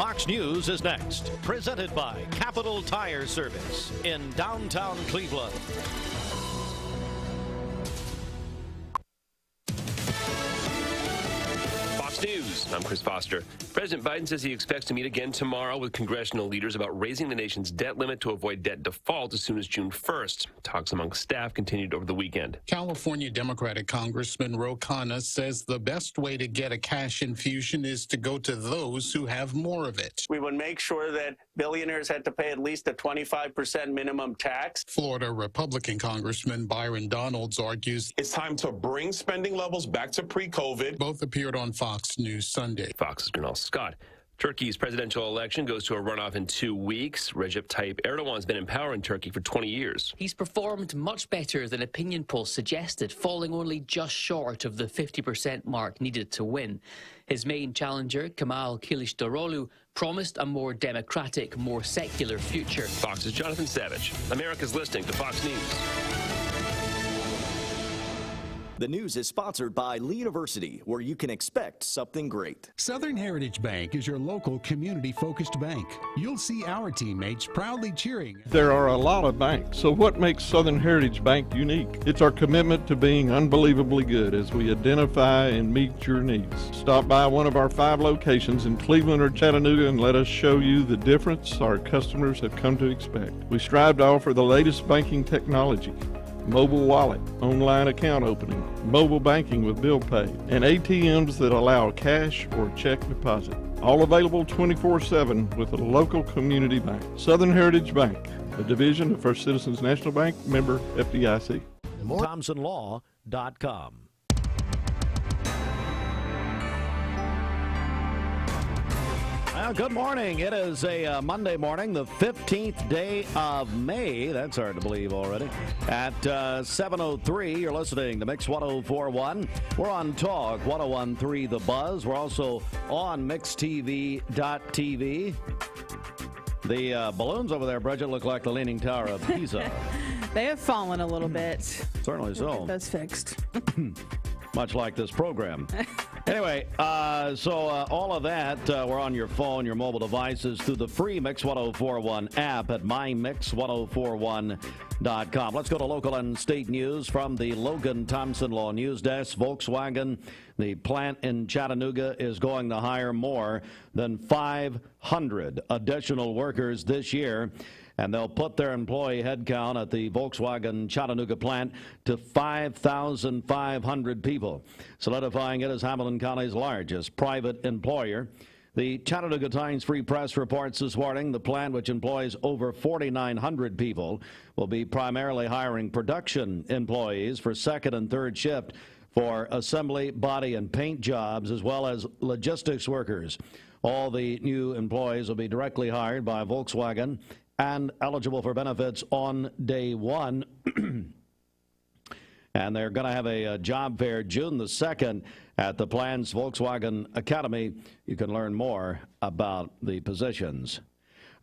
Fox News is next, presented by Capital Tire Service in downtown Cleveland. Fox News, I'm Chris Foster. President Biden says he expects to meet again tomorrow with congressional leaders about raising the nation's debt limit to avoid debt default as soon as June 1st. Talks among staff continued over the weekend. California Democratic Congressman Ro Khanna says the best way to get a cash infusion is to go to those who have more of it. We would make sure that billionaires had to pay at least a 25% minimum tax. Florida Republican Congressman Byron Donalds argues it's time to bring spending levels back to pre-COVID. Both appeared on Fox News Sunday. Fox's Gernal Scott. Turkey's presidential election goes to a runoff in 2 weeks. Recep Tayyip Erdogan has been in power in Turkey for 20 years. He's performed much better than opinion polls suggested, falling only just short of the 50% mark needed to win. His main challenger, Kemal Kılıçdaroğlu, promised a more democratic, more secular future. Fox's Jonathan Savage. America's listening to Fox News. The news is sponsored by Lee University, where you can expect something great. Southern Heritage Bank is your local community-focused bank. You'll see our teammates proudly cheering. There are a lot of banks, so what makes Southern Heritage Bank unique? It's our commitment to being unbelievably good as we identify and meet your needs. Stop by one of our 5 locations in Cleveland or Chattanooga and let us show you the difference our customers have come to expect. We strive to offer the latest banking technology, mobile wallet, online account opening, mobile banking with bill pay, and ATMs that allow cash or check deposit. All available 24/7 with a local community bank. Southern Heritage Bank, a division of First Citizens National Bank, member FDIC. ThompsonLaw.com. Good morning. It is a Monday morning, the 15th day of May. That's hard to believe already. At 7:03, you're listening to Mix 1041. We're on Talk 1013 The Buzz. We're also on MixTV.tv. The balloons over there, Bridget, look like the Leaning Tower of Pisa. They have fallen a little bit. Certainly so. That's fixed. Much like this program. Anyway, so all of that, we're on your phone, your mobile devices, through the free Mix 1041 app at mymix1041.com. Let's go to local and state news from the Logan Thompson Law News Desk. Volkswagen, the plant in Chattanooga, is going to hire more than 500 additional workers this year, and they'll put their employee headcount at the Volkswagen Chattanooga plant to 5,500 people, solidifying it as Hamilton County's largest private employer. The Chattanooga Times Free Press reports this morning the plant, which employs over 4,900 people, will be primarily hiring production employees for second and third shift for assembly, body, and paint jobs, as well as logistics workers. All the new employees will be directly hired by Volkswagen and eligible for benefits on day one. And they're going to have a job fair June the 2nd at the plant's Volkswagen Academy. You can learn more about the positions.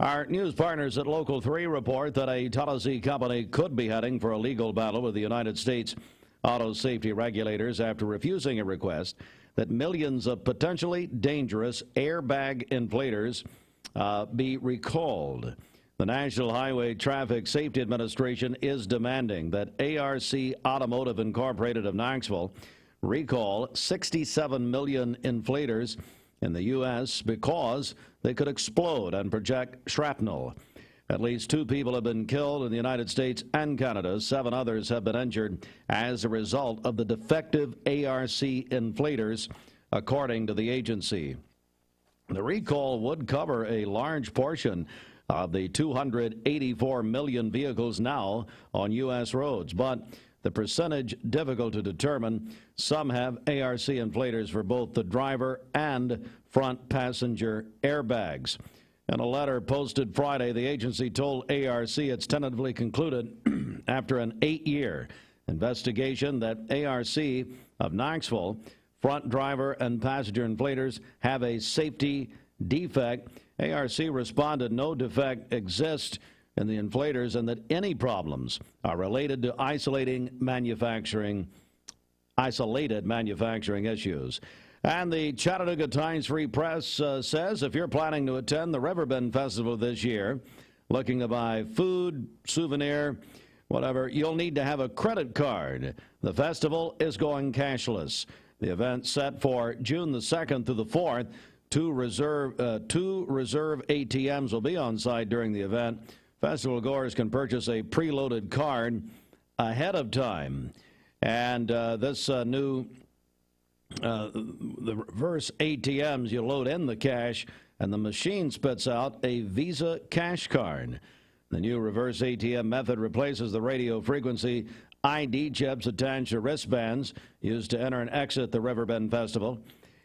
Our news partners at Local 3 report that a Tennessee company could be heading for a legal battle with the United States auto safety regulators after refusing a request that millions of potentially dangerous airbag inflators be recalled. The National Highway Traffic Safety Administration is demanding that ARC Automotive Incorporated of Knoxville recall 67 million inflators in the U.S. because they could explode and project shrapnel. At least 2 people have been killed in the United States and Canada. 7 others have been injured as a result of the defective ARC inflators, according to the agency. The recall would cover a large portion of the 284 million vehicles now on U.S. roads, but the percentage difficult to determine. Some have ARC inflators for both the driver and front passenger airbags. In a letter posted Friday, the agency told ARC it's tentatively concluded after an 8-year investigation that ARC of Knoxville front driver and passenger inflators have a safety defect. ARC responded no defect exists in the inflators and that any problems are related to isolated manufacturing issues. And the Chattanooga Times-Free Press says if you're planning to attend the Riverbend Festival this year, looking to buy food, souvenir, whatever, you'll need to have a credit card. The festival is going cashless. The event set for June the 2nd through the 4th. Two reserve ATMs will be on site during the event. Festival goers can purchase a preloaded card ahead of time. And this new the reverse ATMs, you load in the cash, and the machine spits out a Visa cash card. The new reverse ATM method replaces the radio frequency ID chips attached to wristbands used to enter and exit the Riverbend Festival.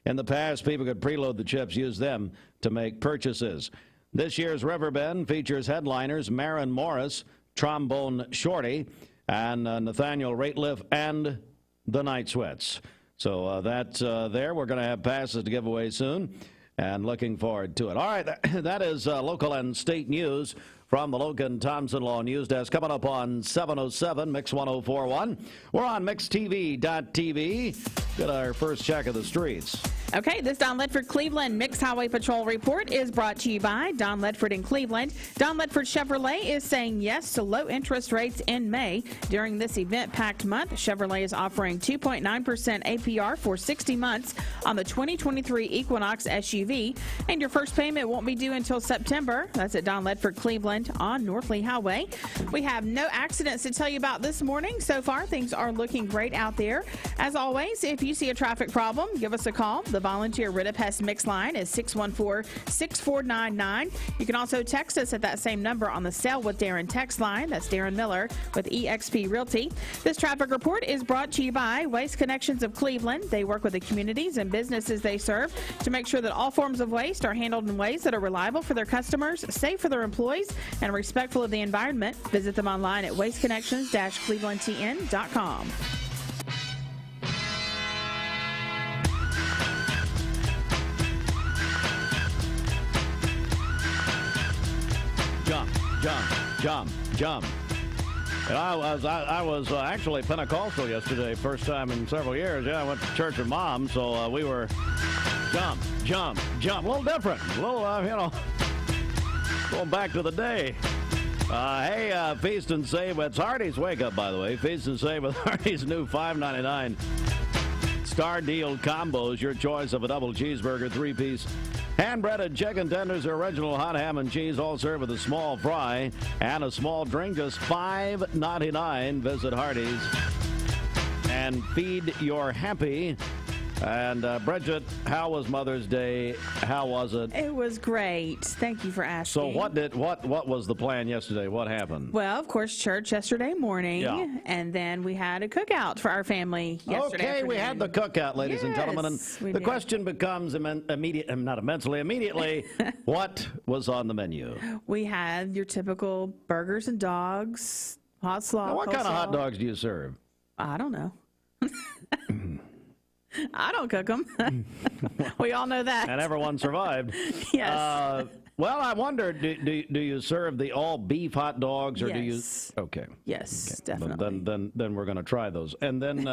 In the past, people could preload the chips, use them to make purchases. This year's Riverbend features headliners Maren Morris, Trombone Shorty, and Nathaniel Rateliff and the Night Sweats. So that's there. We're going to have passes to give away soon, and looking forward to it. All right, that is local and state news from the Logan Thompson Law News Desk. Coming up on 707 Mix 1041. We're on mixtv.tv. Get our first check of the streets. Okay, this Don Ledford Cleveland Mixed Highway Patrol report is brought to you by Don Ledford in Cleveland. Don Ledford Chevrolet is saying yes to low interest rates in May. During this event-packed month, Chevrolet is offering 2.9% APR for 60 months on the 2023 Equinox SUV, and your first payment won't be due until September. That's at Don Ledford Cleveland on North Lee Highway. We have no accidents to tell you about this morning. So far, things are looking great out there. As always, if you see a traffic problem, give us a call. The volunteer Ridipest Mix line is 614-6499. You can also text us at that same number on the Sale with Darren text line. That's Darren Miller with eXp Realty. This traffic report is brought to you by Waste Connections of Cleveland. They work with the communities and businesses they serve to make sure that all forms of waste are handled in ways that are reliable for their customers, safe for their employees, and respectful of the environment. Visit them online at wasteconnections-clevelandtn.com. Jump. And I was actually Pentecostal yesterday, first time in several years. Yeah, I went to church with Mom, so we were jump. A little different, a little, going back to the day. Hey, Feast and Save. It's Hardee's Wake Up, by the way. Feast and Save with Hardee's new $5.99 Star Deal combos. Your choice of a double cheeseburger, 3-piece hand-breaded chicken tenders, original hot ham and cheese, all served with a small fry and a small drink, just $5.99. Visit Hardee's and feed your happy. And Bridget, how was Mother's Day? How was it? It was great. Thank you for asking. So what was the plan yesterday? What happened? Well, of course, church yesterday morning, yeah. And then we had a cookout for our family yesterday afternoon. We had the cookout, ladies and gentlemen, and the question becomes immediately, what was on the menu? We had your typical burgers and dogs, hot slaw. Now, what kind of hot dogs do you serve? I don't know. I don't cook them. We all know that. And everyone survived. Yes. Well, I wonder, do you serve the all beef hot dogs, or yes. do you? Okay. Yes, okay. definitely. Then we're going to try those. And then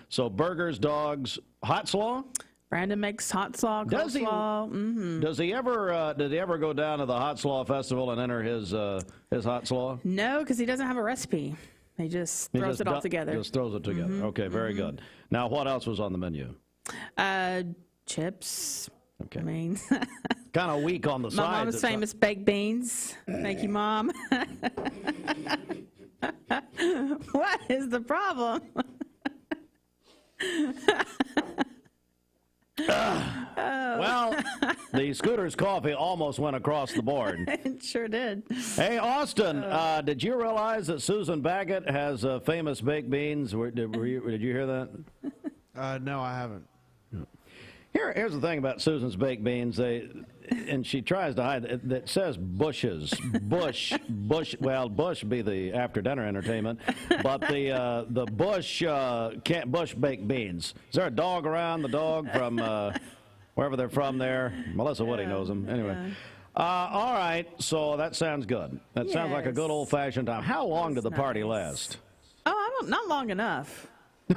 so burgers, dogs, hot slaw. Brandon makes hot slaw, cold slaw. Mm-hmm. Does he ever? Did he ever go down to the hot slaw festival and enter his hot slaw? No, because he doesn't have a recipe. He just throws it all together. Just throws it together. Mm-hmm. Okay, very good. Now, what else was on the menu? Chips. Okay. I mean, kind of weak on the sides. My mom's famous baked beans. Thank you, Mom. What is the problem? Well, the Scooter's coffee almost went across the board. It sure did. Hey, Austin, did you realize that Susan Baggett has famous baked beans? Did you hear that? No, I haven't. Here's the thing about Susan's baked beans. And she tries to hide it. It says Bush's. Bush. Well, Bush be the after dinner entertainment, but the Bush Bush baked beans. Is there a dog around? The dog from wherever they're from there. Melissa Woody knows them. Anyway. Yeah. All right. So that sounds good. That sounds like a good old fashioned time. How long did the party last? Oh, not long enough.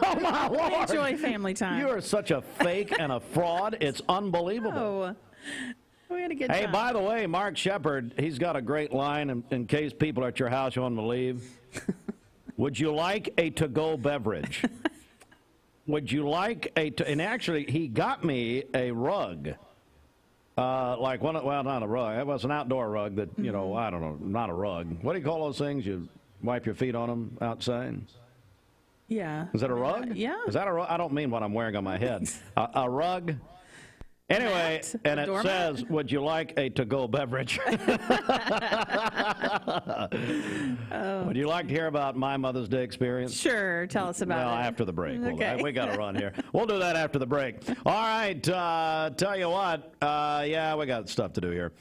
Oh, my Lord. Enjoy family time. You are such a fake and a fraud. It's unbelievable. Oh, we had a good Hey, time. by the way, Mark Shepard, he's got a great line in case people are at your house you want them to leave. Would you like a to-go beverage? Would you like and actually, he got me a rug. Like one, well, not a rug. It was an outdoor rug that, you know, I don't know, not a rug. What do you call those things? You wipe your feet on them outside? Yeah. Is that a rug? Yeah. Is that a rug? I don't mean what I'm wearing on my head. A rug? Anyway, and it says, would you like a to-go beverage? Would you like to hear about my Mother's Day experience? Sure. Tell us about it. Well, after the break. Okay. We got to run here. We'll do that after the break. All right. Tell you what. Yeah, we got stuff to do here.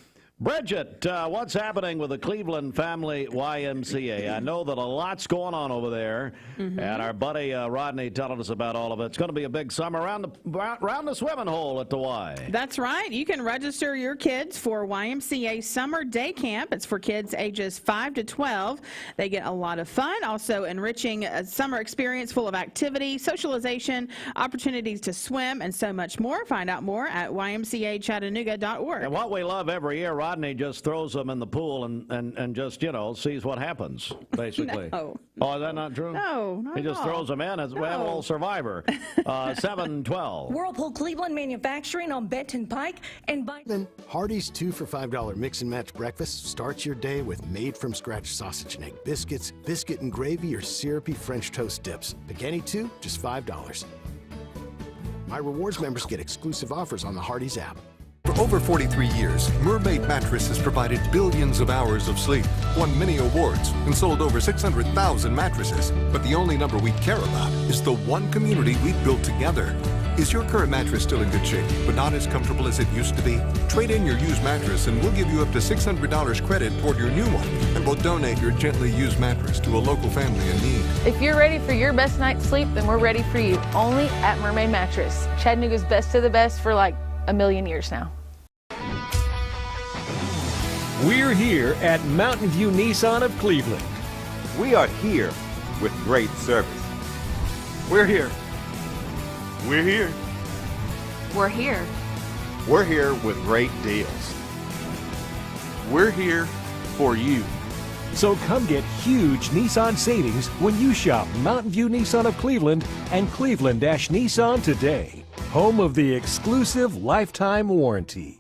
Bridget, what's happening with the Cleveland Family YMCA? I know that a lot's going on over there, and our buddy Rodney telling us about all of it. It's going to be a big summer around the swimming hole at the Y. That's right. You can register your kids for YMCA Summer Day Camp. It's for kids ages 5 to 12. They get a lot of fun, also enriching a summer experience full of activity, socialization, opportunities to swim, and so much more. Find out more at ymcachattanooga.org. And what we love every year, Rodney just throws them in the pool and just, you know, sees what happens, basically. No. Oh, is that not true? No, not He just at all. throws them in as well, old Survivor. 712. Whirlpool Cleveland Manufacturing on Benton Pike and by Hardee's 2 for $5 mix and match breakfast starts your day with made-from-scratch sausage and egg biscuits, biscuit and gravy, or syrupy French toast dips. Pick any two, just $5. My rewards members get exclusive offers on the Hardee's app. For over 43 years, Mermaid Mattress has provided billions of hours of sleep, won many awards, and sold over 600,000 mattresses. But the only number we care about is the one community we've built together. Is your current mattress still in good shape, but not as comfortable as it used to be? Trade in your used mattress and we'll give you up to $600 credit toward your new one. And we'll donate your gently used mattress to a local family in need. If you're ready for your best night's sleep, then we're ready for you. Only at Mermaid Mattress. Chattanooga's best of the best for like a million years now. We're here at Mountain View Nissan of Cleveland. We are here with great service. We're here. We're here. We're here. We're here with great deals. We're here for you. So come get huge Nissan savings when you shop Mountain View Nissan of Cleveland and Cleveland-Nissan today. Home of the exclusive lifetime warranty.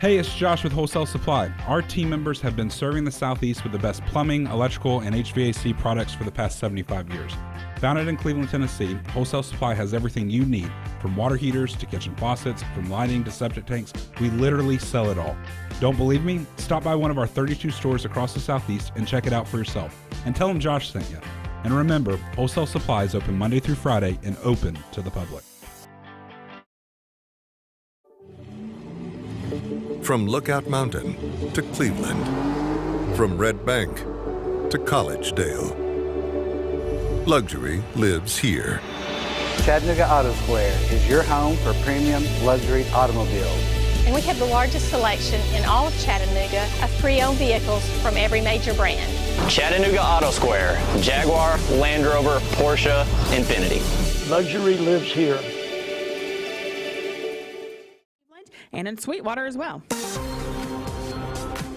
Hey, it's Josh with Wholesale Supply. Our team members have been serving the Southeast with the best plumbing, electrical, and HVAC products for the past 75 years. Founded in Cleveland, Tennessee, Wholesale Supply has everything you need, from water heaters to kitchen faucets, from lighting to septic tanks. We literally sell it all. Don't believe me? Stop by one of our 32 stores across the Southeast and check it out for yourself. And tell them Josh sent you. And remember, Wholesale Supply is open Monday through Friday and open to the public. From Lookout Mountain to Cleveland, from Red Bank to Collegedale, luxury lives here. Chattanooga Auto Square is your home for premium luxury automobiles. And we have the largest selection in all of Chattanooga of pre-owned vehicles from every major brand. Chattanooga Auto Square, Jaguar, Land Rover, Porsche, Infiniti. Luxury lives here. And in Sweetwater as well.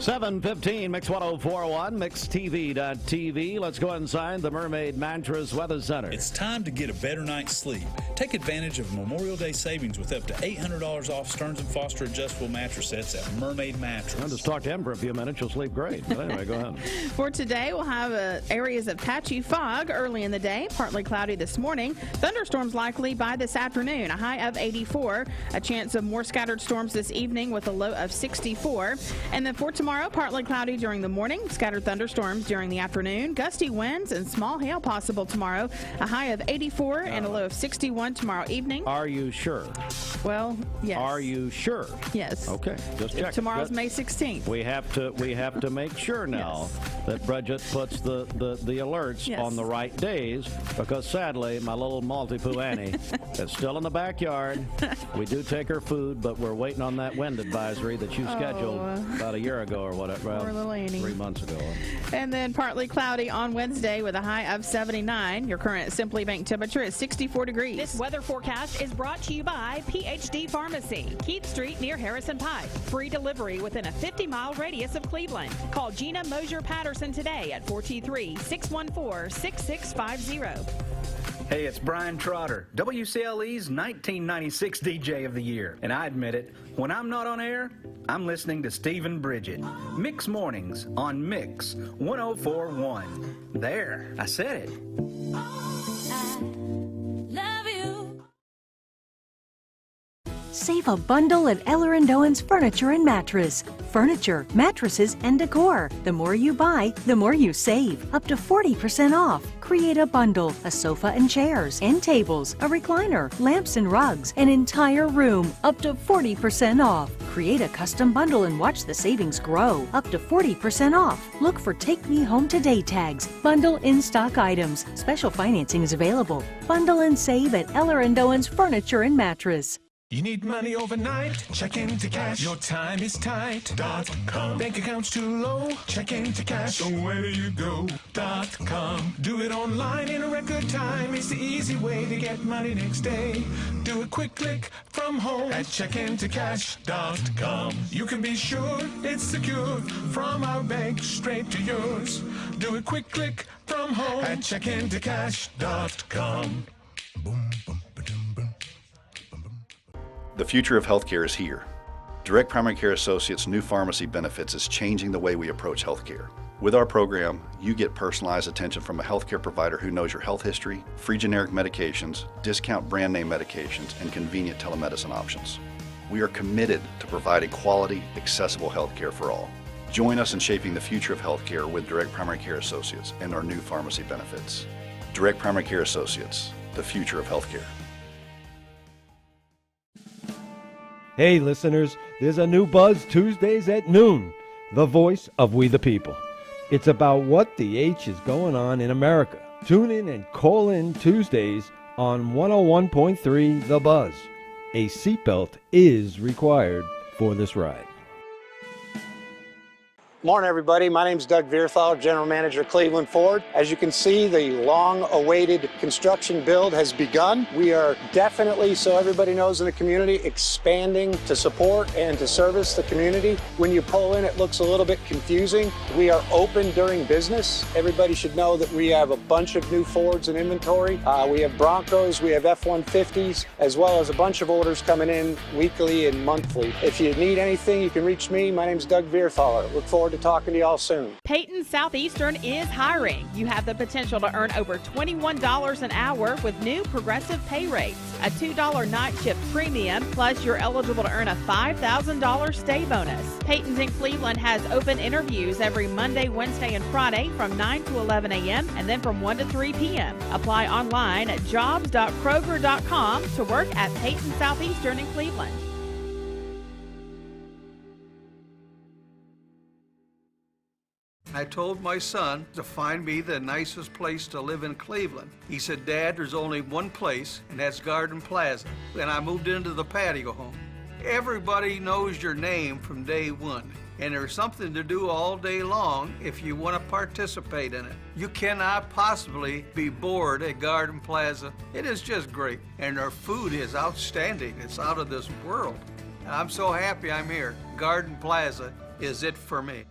7:15, Mix 104.1, MixTV.tv. Let's go inside the Mermaid Mattress Weather Center. It's time to get a better night's sleep. Take advantage of Memorial Day savings with up to $800 off Stearns & Foster adjustable mattress sets at Mermaid Mattress. I'll just talk to him for a few minutes. You'll sleep great. But anyway, go ahead. For today, we'll have areas of patchy fog early in the day, partly cloudy this morning. Thunderstorms likely by this afternoon, a high of 84. A chance of more scattered storms this evening with a low of 64. And then for tomorrow, tomorrow, partly cloudy during the morning, scattered thunderstorms during the afternoon, gusty winds and small hail possible tomorrow. A high of 84 and a low of 61 tomorrow evening. Are you sure? Well, yes. Are you sure? Yes. Okay, just check. Tomorrow's May 16th. We have to make sure now that Bridget puts the alerts on the right days, because sadly my little Maltipoo Annie is still in the backyard. We do take her food, but we're waiting on that wind advisory that you scheduled about a year ago or whatever. Poor little Annie. 3 months ago. And then partly cloudy on Wednesday with a high of 79. Your current Simply Bank temperature is 64 degrees. This weather forecast is brought to you by PhD Pharmacy, Keith Street near Harrison Pike. Free delivery within a 50-mile radius of Cleveland. Call Gina Mosier-Patterson today at 423-614-6650. Hey, it's Brian Trotter, WCLE's 1996 DJ of the Year. And I admit it, when I'm not on air, I'm listening to Stephen Bridget. Mix Mornings on Mix 1041. There, I said it. Save a bundle at Eller & Owen's Furniture and Mattress. Furniture, mattresses, and decor. The more you buy, the more you save. Up to 40% off. Create a bundle, a sofa and chairs, end tables, a recliner, lamps and rugs, an entire room. Up to 40% off. Create a custom bundle and watch the savings grow. Up to 40% off. Look for Take Me Home Today tags. Bundle in-stock items. Special financing is available. Bundle and save at Eller & Owen's Furniture and Mattress. You need money overnight? Check into cash. Your time is tight. .com. Bank account's too low? Check into cash. So where do you go? .com. Do it online in a record time. It's the easy way to get money next day. Do a quick click from home at checkintocash.com. You can be sure it's secure from our bank straight to yours. Do a quick click from home at checkintocash.com. Boom, boom. The future of healthcare is here. Direct Primary Care Associates' new pharmacy benefits is changing the way we approach healthcare. With our program, you get personalized attention from a healthcare provider who knows your health history, free generic medications, discount brand name medications, and convenient telemedicine options. We are committed to providing quality, accessible healthcare for all. Join us in shaping the future of healthcare with Direct Primary Care Associates and our new pharmacy benefits. Direct Primary Care Associates, the future of healthcare. Hey listeners, there's a new Buzz Tuesdays at noon, the voice of we the people. It's about what the H is going on in America. Tune in and call in Tuesdays on 101.3 The Buzz. A seatbelt is required for this ride. Morning, everybody. My name is Doug Vierthal, General Manager, Cleveland Ford. As you can see, the long-awaited construction build has begun. We are definitely, so everybody knows in the community, expanding to support and to service the community. When you pull in, it looks a little bit confusing. We are open during business. Everybody should know that we have a bunch of new Fords in inventory. We have Broncos, we have F-150s, as well as a bunch of orders coming in weekly and monthly. If you need anything, you can reach me. My name is Doug Vierthaler. Look forward to talking to y'all soon. Peyton Southeastern is hiring. You have the potential to earn over $21 an hour with new progressive pay rates. A $2 night shift premium, plus you're eligible to earn a $5,000 stay bonus. Peyton's in Cleveland has open interviews every Monday, Wednesday, and Friday from 9 to 11 a.m. and then from 1 to 3 p.m. Apply online at jobs.kroger.com to work at Peyton Southeastern in Cleveland. I told my son to find me the nicest place to live in Cleveland. He said, Dad, there's only one place, and that's Garden Plaza. And I moved into the patio home. Everybody knows your name from day one, and there's something to do all day long if you want to participate in it. You cannot possibly be bored at Garden Plaza. It is just great, and their food is outstanding. It's out of this world. I'm so happy I'm here. Garden Plaza is it for me.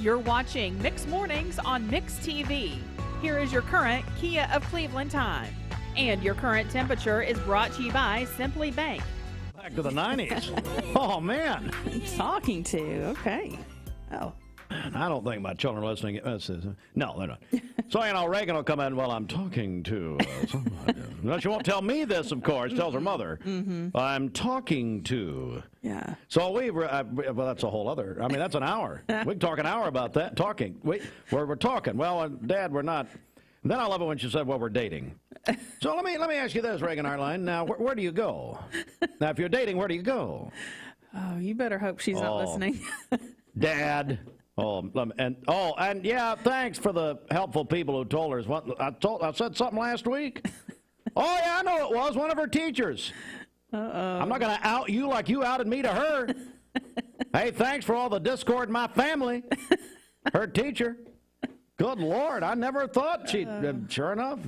You're watching Mix Mornings on Mix TV. Here is your current Kia of Cleveland time. And your current temperature is brought to you by Simply Bank. Back to the 90s. Oh, man. Talking to, okay. Oh. I don't think my children are listening. No, they're not. So, Reagan will come in, well, I'm talking to somebody. No, she won't tell me this, of course. Tells her mother. I'm talking to. Yeah. So well, that's a whole other, that's an hour. We can talk an hour about that, talking. We're talking. Well, Dad, we're not. And then I love it when she said, well, we're dating. So let me ask you this, Reagan Hartline. Now, where do you go? Now, if you're dating, where do you go? Oh, you better hope she's not listening. Dad. And yeah, thanks for the helpful people who told her. I said something last week. Oh, yeah, I know it was one of her teachers. I'm not going to out you like you outed me to her. Hey, thanks for all the discord in my family. Her teacher. Good Lord, I never thought she'd, sure enough.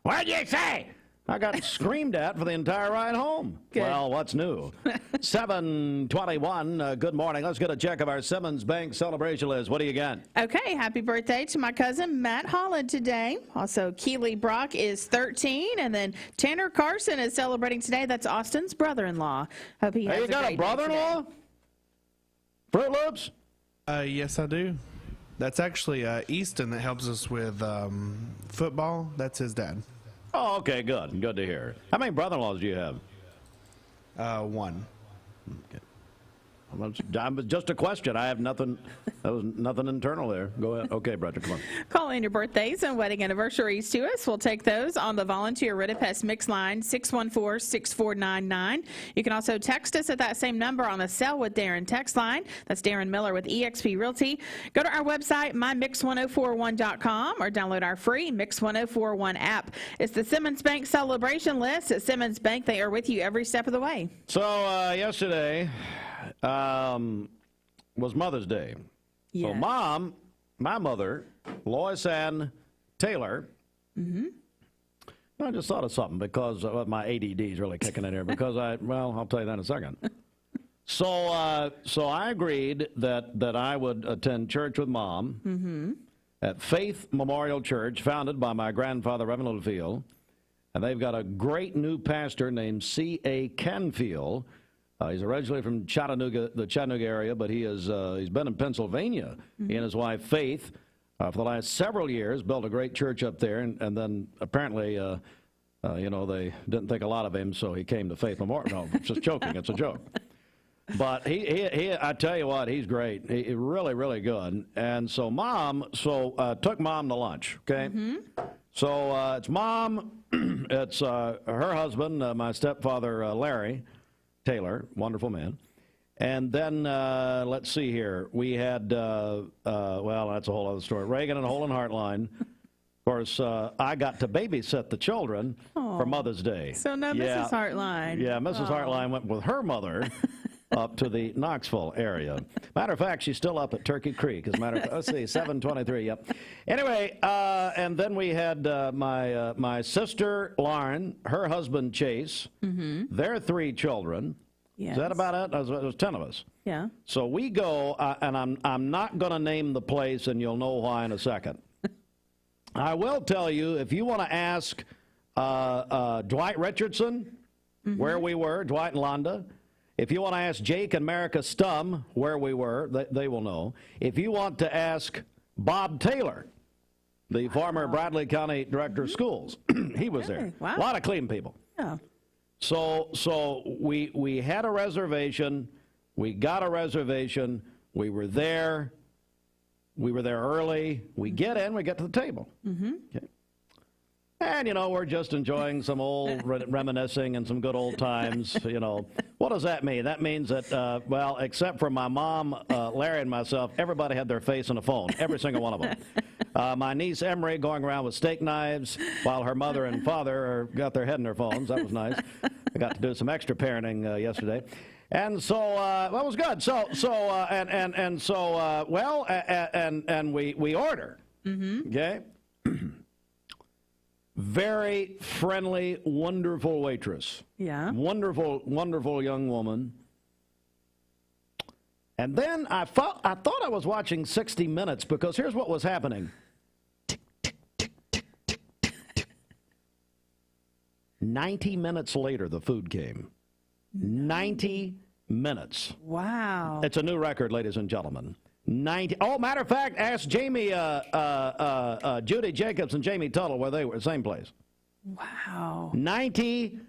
What'd you say? I got screamed at for the entire ride home. Good. Well, what's new? 7:21, good morning. Let's get a check of our Simmons Bank celebration list. What do you got? Okay, happy birthday to my cousin Matt Holland today. Also, Keely Brock is 13, and then Tanner Carson is celebrating today. That's Austin's brother-in-law. Hope he has Hey, you got a brother-in-law? Fruit Loops? Yes, I do. That's actually Easton that helps us with football. That's his dad. Oh, okay, good. Good to hear. How many brother-in-laws do you have? One. Okay. Just a question. I have nothing. That was nothing internal there. Go ahead. Okay, Bridget, come on. Call in your birthdays and wedding anniversaries to us. We'll take those on the volunteer Ridipest mix line 614-6499. You can also text us at that same number on the Sell with Darren text line. That's Darren Miller with eXp Realty. Go to our website mymix1041.com or download our free Mix 1041 app. It's the Simmons Bank celebration list. At Simmons Bank, they are with you every step of the way. So yesterday was Mother's Day. Yeah. So my mother, Lois Ann Taylor, I just thought of something because my ADD is really kicking in here because I'll tell you that in a second. So I agreed that I would attend church with Mom at Faith Memorial Church, founded by my grandfather, Reverend Littlefield. And they've got a great new pastor named C.A. Canfield. He's originally from Chattanooga, the Chattanooga area, but he's been in Pennsylvania. He and his wife, Faith, for the last several years, built a great church up there, and then apparently, they didn't think a lot of him, so he came to Faith Memorial. No, just joking. It's a joke. But he I tell you what, he's great. He's really, really good. And so took Mom to lunch, okay? So it's Mom, it's her husband, my stepfather, Larry Taylor, wonderful man. And then, let's see here. We had, that's a whole other story. Reagan and Holland Hartline. Of course, I got to babysit the children for Mother's Day. So now Mrs. Hartline. Yeah, Mrs. Hartline went with her mother up to the Knoxville area. Matter of fact, she's still up at Turkey Creek. As a matter of fact, let's see, 723, yep. Anyway, and then we had my sister, Lauren, her husband, Chase, their 3 children. Yes. Is that about it? There was 10 of us. Yeah. So we go, and I'm not going to name the place, and you'll know why in a second. I will tell you, if you want to ask Dwight Richardson where we were, Dwight and Londa. If you want to ask Jake and Marika Stum where we were, they will know. If you want to ask Bob Taylor, the former Bradley County Director of Schools, he was there. Wow. A lot of Cleveland people. Yeah. So we had a reservation. We got a reservation. We were there. We were there early. We get in. We get to the table. Okay. And, we're just enjoying some old reminiscing and some good old times, What does that mean? That means that, except for my mom, Larry, and myself, everybody had their face on the phone, every single one of them. My niece, Emery, going around with steak knives while her mother and father got their head in their phones. That was nice. I got to do some extra parenting yesterday. And so that was good. And we order. Okay? Very friendly, wonderful waitress. Yeah. Wonderful, wonderful young woman. And then I thought I was watching 60 Minutes because here's what was happening. 90 minutes later, the food came. 90 minutes. Wow. It's a new record, ladies and gentlemen. 90. Oh, matter of fact, ask Jamie, Judy Jacobs and Jamie Tuttle where they were, same place. Wow. 90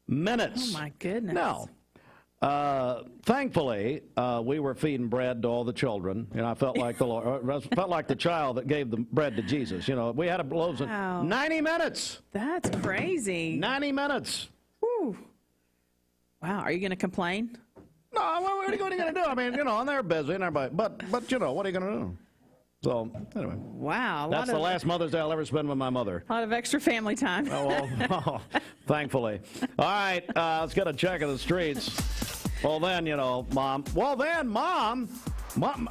minutes. Oh, my goodness. Now, thankfully, we were feeding bread to all the children. You know, I felt like the Lord, felt like the child that gave the bread to Jesus. You know, we had a loaves of 90 minutes. That's crazy. 90 minutes. Whew. Wow. Are you going to complain? No, what are you going to do? I mean, you know, and they're busy and everybody, but you know, what are you going to do? So, anyway. Wow. That's the last Mother's Day I'll ever spend with my mother. A lot of extra family time. Thankfully. All right, let's get a check of the streets. Well, then, you know, Mom.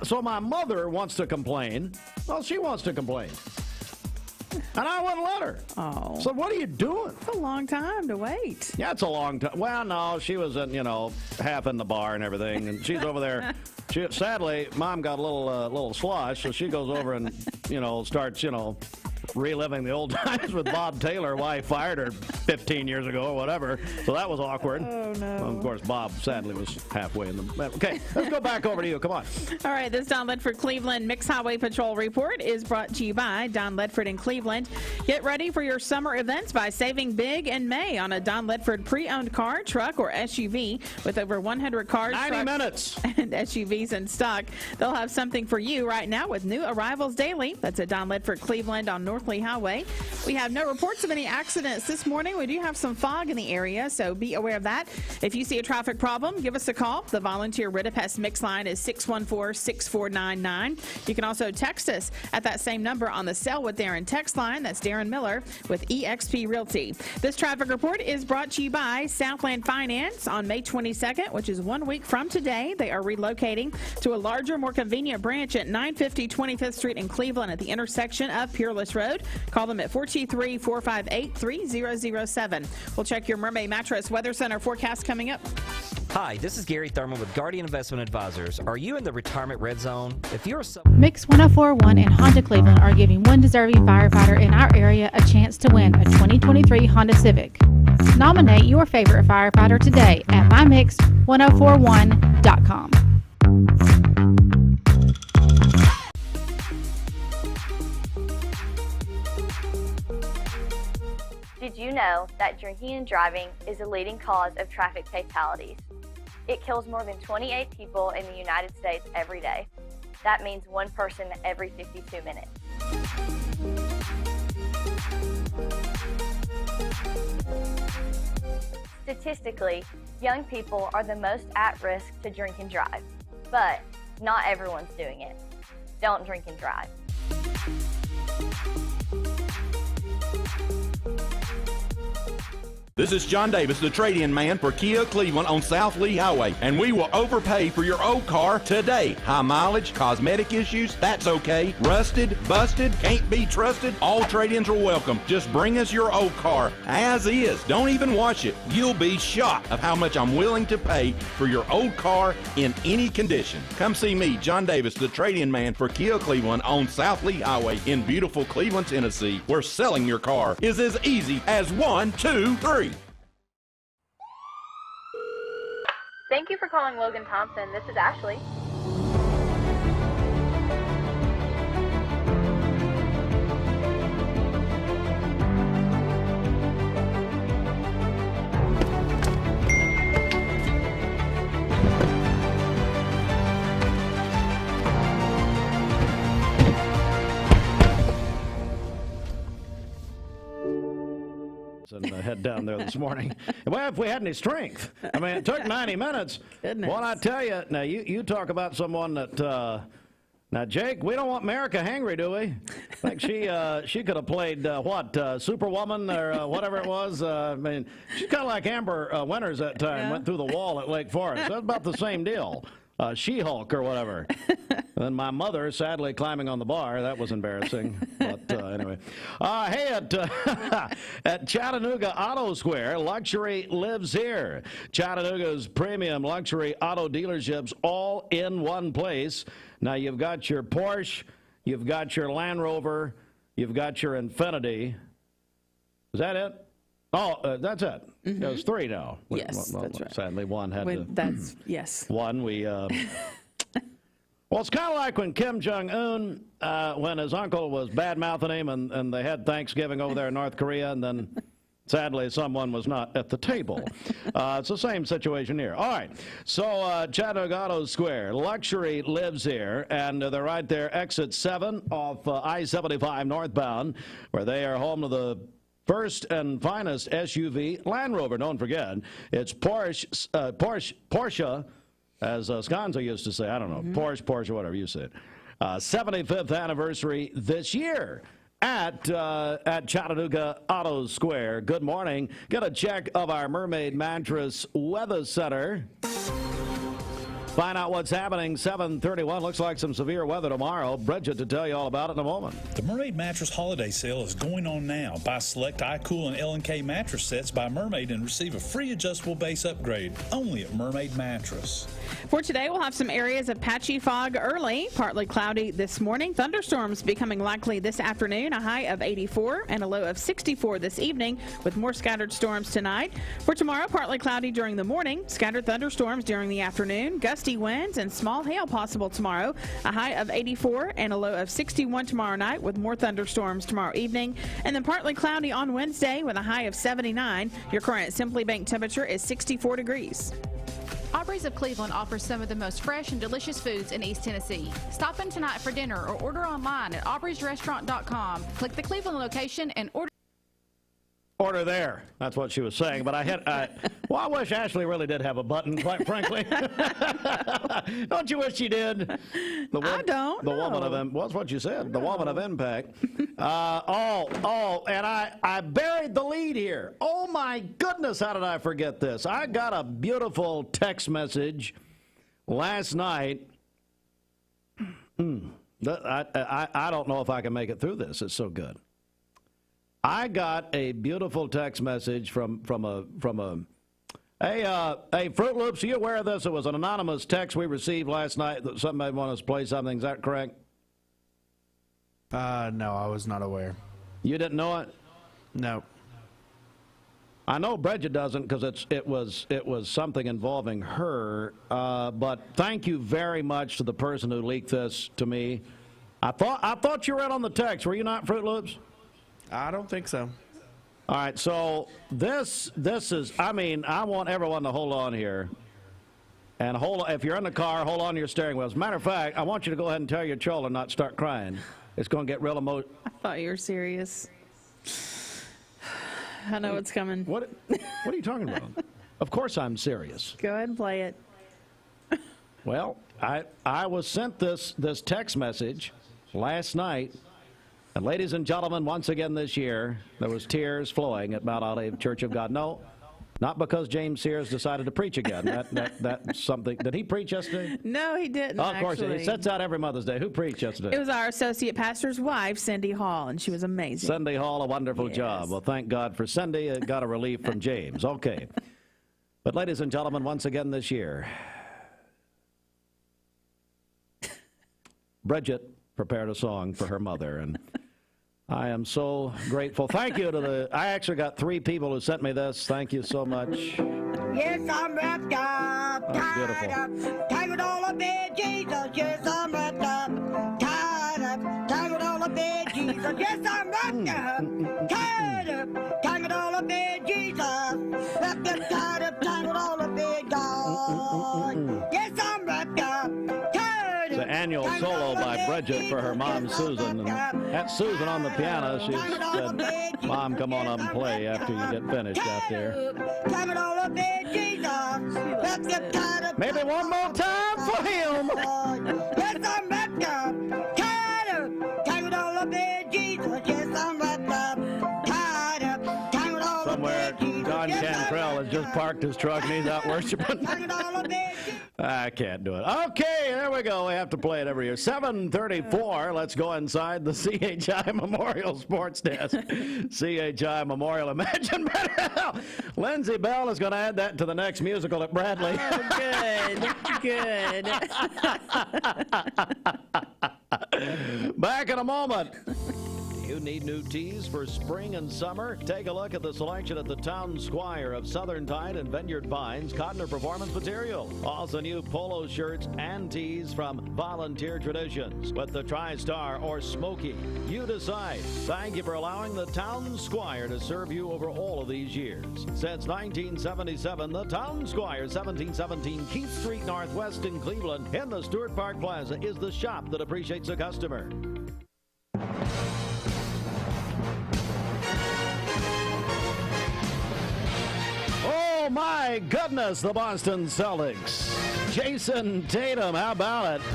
So my mother wants to complain. Well, she wants to complain. And I wouldn't let her. Oh. So what are you doing? It's a long time to wait. Yeah, it's a long time. Well, no, she was, half in the bar and everything, and she's over there. Sadly, Mom got a little slush, so she goes over and, starts, reliving the old times with Bob Taylor, why he fired her 15 years ago or whatever. So that was awkward. Oh, no. Well, of course, Bob sadly was halfway in the... Okay, let's go back over to you. Come on. All right, this Don Ledford Cleveland Mixed Highway Patrol report is brought to you by Don Ledford in Cleveland. Get ready for your summer events by saving big in May on a Don Ledford pre-owned car, truck, or SUV with over 100 cars, 90 minutes, and SUVs in stock. They'll have something for you right now with new arrivals daily. That's at Don Ledford Cleveland on North Lee Highway. We have no reports of any accidents this morning. We do have some fog in the area, so be aware of that. If you see a traffic problem, give us a call. The volunteer Ridipest mix line is 614-6499. You can also text us at that same number on the Sell with Darren text line. That's Darren Miller with eXp Realty. This traffic report is brought to you by Southland Finance. On May 22nd, which is 1 week from today, they are relocating to a larger, more convenient branch at 950 25th Street in Cleveland at the intersection of Peerless Road. Call them at 423-458-3007. We'll check your Mermaid Mattress Weather Center forecast coming up. Hi, this is Gary Thurman with Guardian Investment Advisors. Are you in the retirement red zone? If you're Mix 104.1 and Honda Cleveland are giving one deserving firefighter in our area a chance to win a 2023 Honda Civic. Nominate your favorite firefighter today at mymix1041.com. Did you know that drinking and driving is a leading cause of traffic fatalities? It kills more than 28 people in the United States every day. That means one person every 52 minutes. Statistically, young people are the most at risk to drink and drive, but not everyone's doing it. Don't drink and drive. This is John Davis, the trade-in man for Kia Cleveland on South Lee Highway, and we will overpay for your old car today. High mileage, cosmetic issues, that's okay. Rusted, busted, can't be trusted, all trade-ins are welcome. Just bring us your old car as is. Don't even wash it. You'll be shocked of how much I'm willing to pay for your old car in any condition. Come see me, John Davis, the trade-in man for Kia Cleveland on South Lee Highway in beautiful Cleveland, Tennessee, where selling your car is as easy as 1, 2, 3. Thank you for calling Logan Thompson. This is Ashley. And head down there this morning. Well, if we had any strength. I mean, it took 90 minutes. Goodness. Well, I tell you, now you talk about someone that, now, Jake, we don't want America hangry, do we? Like she could have played, Superwoman or whatever it was. I mean, she's kind of like Amber Winters that time, went through the wall at Lake Forest. That's about the same deal. She-Hulk or whatever. And my mother, sadly, climbing on the bar. That was embarrassing. But anyway. Hey, at Chattanooga Auto Square, luxury lives here. Chattanooga's premium luxury auto dealerships all in one place. Now, you've got your Porsche, you've got your Land Rover, you've got your Infiniti. Is that it? Oh, that's it. Mm-hmm. There's three now. Yes, that's right. Sadly, one had to. That's yes. One we Well, it's kind of like when Kim Jong-un, when his uncle was bad-mouthing him and they had Thanksgiving over there in North Korea, and then sadly someone was not at the table. It's the same situation here. All right, so Chattanooga Auto Square, luxury lives here, and they're right there, exit 7 off I-75 northbound, where they are home to the first and finest SUV, Land Rover. Don't forget, it's Porsche, as Sconzo used to say. I don't know, Porsche, whatever you said. 75th anniversary this year at Chattanooga Auto Square. Good morning. Get a check of our Mermaid Mattress Weather Center. Find out what's happening. 7:31. Looks like some severe weather tomorrow. Bridget to tell you all about it in a moment. The Mermaid Mattress Holiday Sale is going on now. Buy select iCool and L&K mattress sets by Mermaid and receive a free adjustable base upgrade. Only at Mermaid Mattress. For today, we'll have some areas of patchy fog early, partly cloudy this morning. Thunderstorms becoming likely this afternoon, a high of 84 and a low of 64 this evening, with more scattered storms tonight. For tomorrow, partly cloudy during the morning, scattered thunderstorms during the afternoon, gusty winds and small hail possible tomorrow, a high of 84 and a low of 61 tomorrow night, with more thunderstorms tomorrow evening, and then partly cloudy on Wednesday with a high of 79. Your current Simply Bank temperature is 64 degrees. Aubrey's of Cleveland offers some of the most fresh and delicious foods in East Tennessee. Stop in tonight for dinner or order online at aubreysrestaurant.com. Click the Cleveland location and Order there. That's what she was saying. But well, I wish Ashley really did have a button, quite frankly. Don't you wish she did? I don't. The woman of well, that's what you said. The woman of impact. And I buried the lead here. Oh my goodness, how did I forget this? I got a beautiful text message last night. I don't know if I can make it through this. It's so good. I got a beautiful text message from a hey Fruit Loops, are you aware of this? It was an anonymous text we received last night that somebody wanted us to play something. Is that correct? No, I was not aware. You didn't know it? No. I know Bridget doesn't because it was something involving her. But thank you very much to the person who leaked this to me. I thought you read on the text. Were you not, Fruit Loops? I don't think so. All right, so this is, I mean, I want everyone to hold on here. And if you're in the car, hold on to your steering wheel. As a matter of fact, I want you to go ahead and tell your children not to start crying. It's going to get real emotional. I thought you were serious. I know it's coming. What are you talking about? Of course I'm serious. Go ahead and play it. Well, I was sent this text message last night. And ladies and gentlemen, once again this year, there was tears flowing at Mount Olive Church of God. No, not because James Sears decided to preach again. That's something. Did he preach yesterday? No, he didn't. Oh, of course, he sets out every Mother's Day. Who preached yesterday? It was our associate pastor's wife, Cindy Hall, and she was amazing. Cindy Hall, a wonderful job. Well, thank God for Cindy. It got a relief from James. Okay. But ladies and gentlemen, once again this year, Bridget prepared a song for her mother, and I am so grateful. Thank you to I actually got 3 people who sent me this. Thank you so much. Yes, I'm wrapped up, tied up, tangled all up in Jesus. Yes, I'm wrapped up, tied up, tangled all up in Jesus. Yes, I'm wrapped up, tied up, tangled all up in Jesus. Wrapped up, tied up, tangled all up in God. Yes, I'm wrapped up. The annual solo by Bridget for her mom, Susan. And that's Susan on the piano. She said, Mom, come on up and play after you get finished out there. Maybe one more time for him. Yes, I'm wrapped up, tied up, tangled all up in Jesus. Yes, I'm wrapped up, tied up, tangled all up in Jesus. Somewhere, John Cantrell has just parked his truck and he's out worshiping. I can't do it. Okay, there we go. We have to play it every year. 7:34. Let's go inside the CHI Memorial Sports Desk. CHI Memorial. Imagine better. Lindsay Bell is going to add that to the next musical at Bradley. Oh, good. Back in a moment. You need new tees for spring and summer? Take a look at the selection at the Town Squire of Southern Tide and Vineyard Vines Cotton or Performance Material. Also new polo shirts and tees from Volunteer Traditions with the TriStar or Smoky. You decide. Thank you for allowing the Town Squire to serve you over all of these years. Since 1977, the Town Squire, 1717 Keith Street Northwest in Cleveland, in the Stewart Park Plaza, is the shop that appreciates the customer. Oh my goodness, the Boston Celtics. Jason Tatum, how about it?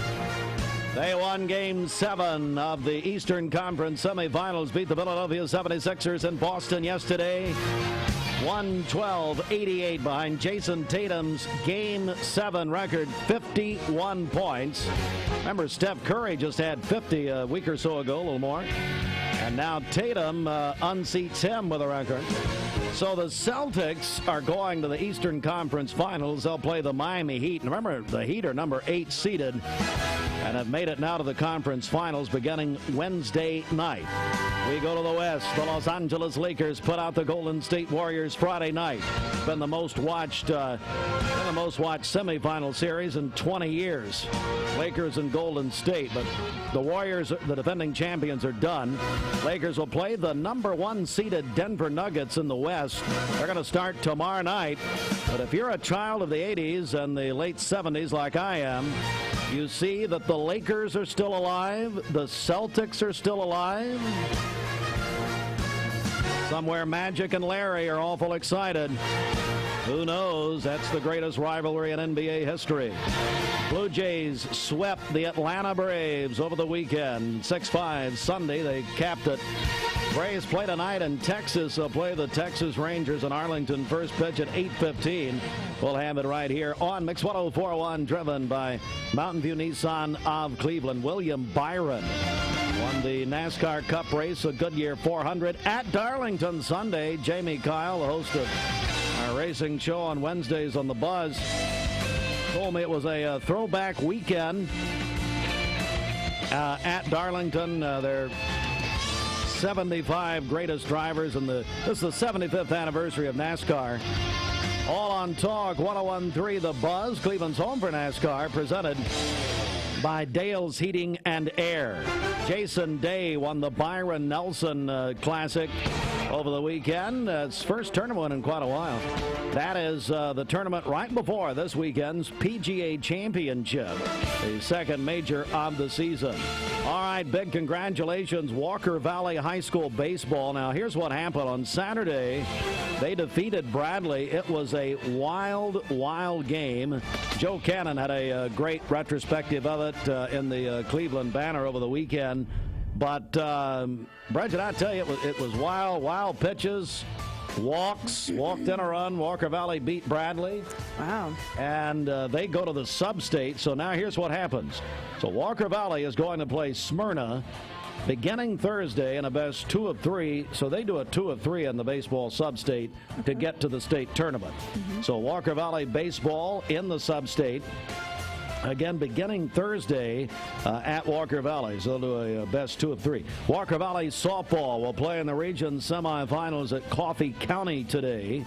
They won Game 7 of the Eastern Conference semifinals, beat the Philadelphia 76ers in Boston yesterday. 112-88 behind Jason Tatum's Game 7 record, 51 points. Remember, Steph Curry just had 50 a week or so ago, a little more. And now Tatum unseats him with a record. So the Celtics are going to the Eastern Conference Finals. They'll play the Miami Heat. And remember, the Heat are number 8 seeded and have made it now to the conference finals beginning Wednesday night. We go to the West. The Los Angeles Lakers put out the Golden State Warriors Friday night. Been the most watched semifinal series in 20 years. Lakers and Golden State, but the Warriors, the defending champions, are done. Lakers will play the number 1 seeded Denver Nuggets in the West. They're going to start tomorrow night. But if you're a child of the 80s and the late 70s like I am, you see that the Lakers are still alive. The Celtics are still alive. Somewhere Magic and Larry are awful excited. Who knows? That's the greatest rivalry in NBA history. Blue Jays swept the Atlanta Braves over the weekend. 6-5 Sunday. They capped it. Braves play tonight in Texas. They'll play the Texas Rangers in Arlington. First pitch at 8:15. We'll have it right here on Mix 104.1, driven by Mountain View Nissan of Cleveland. William Byron won the NASCAR Cup race, a Goodyear 400 at Darlington Sunday. Jamie Kyle, the host of our racing show on Wednesdays on The Buzz, told me it was a throwback weekend at Darlington. They're 75 greatest drivers, and this is the 75th anniversary of NASCAR. All on Talk 101.3 The Buzz, Cleveland's home for NASCAR, presented by Dale's Heating and Air. Jason Day won the Byron Nelson Classic over the weekend. It's first tournament in quite a while. That is the tournament right before this weekend's PGA Championship, the second major of the season. All right, big congratulations, Walker Valley High School baseball. Now, here's what happened on Saturday. They defeated Bradley. It was a wild, wild game. Joe Cannon had a great retrospective of it in the Cleveland Banner over the weekend. But, Bridget, I tell you, it was wild, wild pitches. Walked in a run. Walker Valley beat Bradley. Wow. And they go to the sub-state. So now here's what happens. So Walker Valley is going to play Smyrna beginning Thursday in a best 2 of 3. So they do a 2 of 3 in the baseball sub-state to get to the state tournament. So Walker Valley baseball in the sub-state. Again, beginning Thursday at Walker Valley. So they'll do a best 2 of 3. Walker Valley softball will play in the region semifinals at Coffee County today.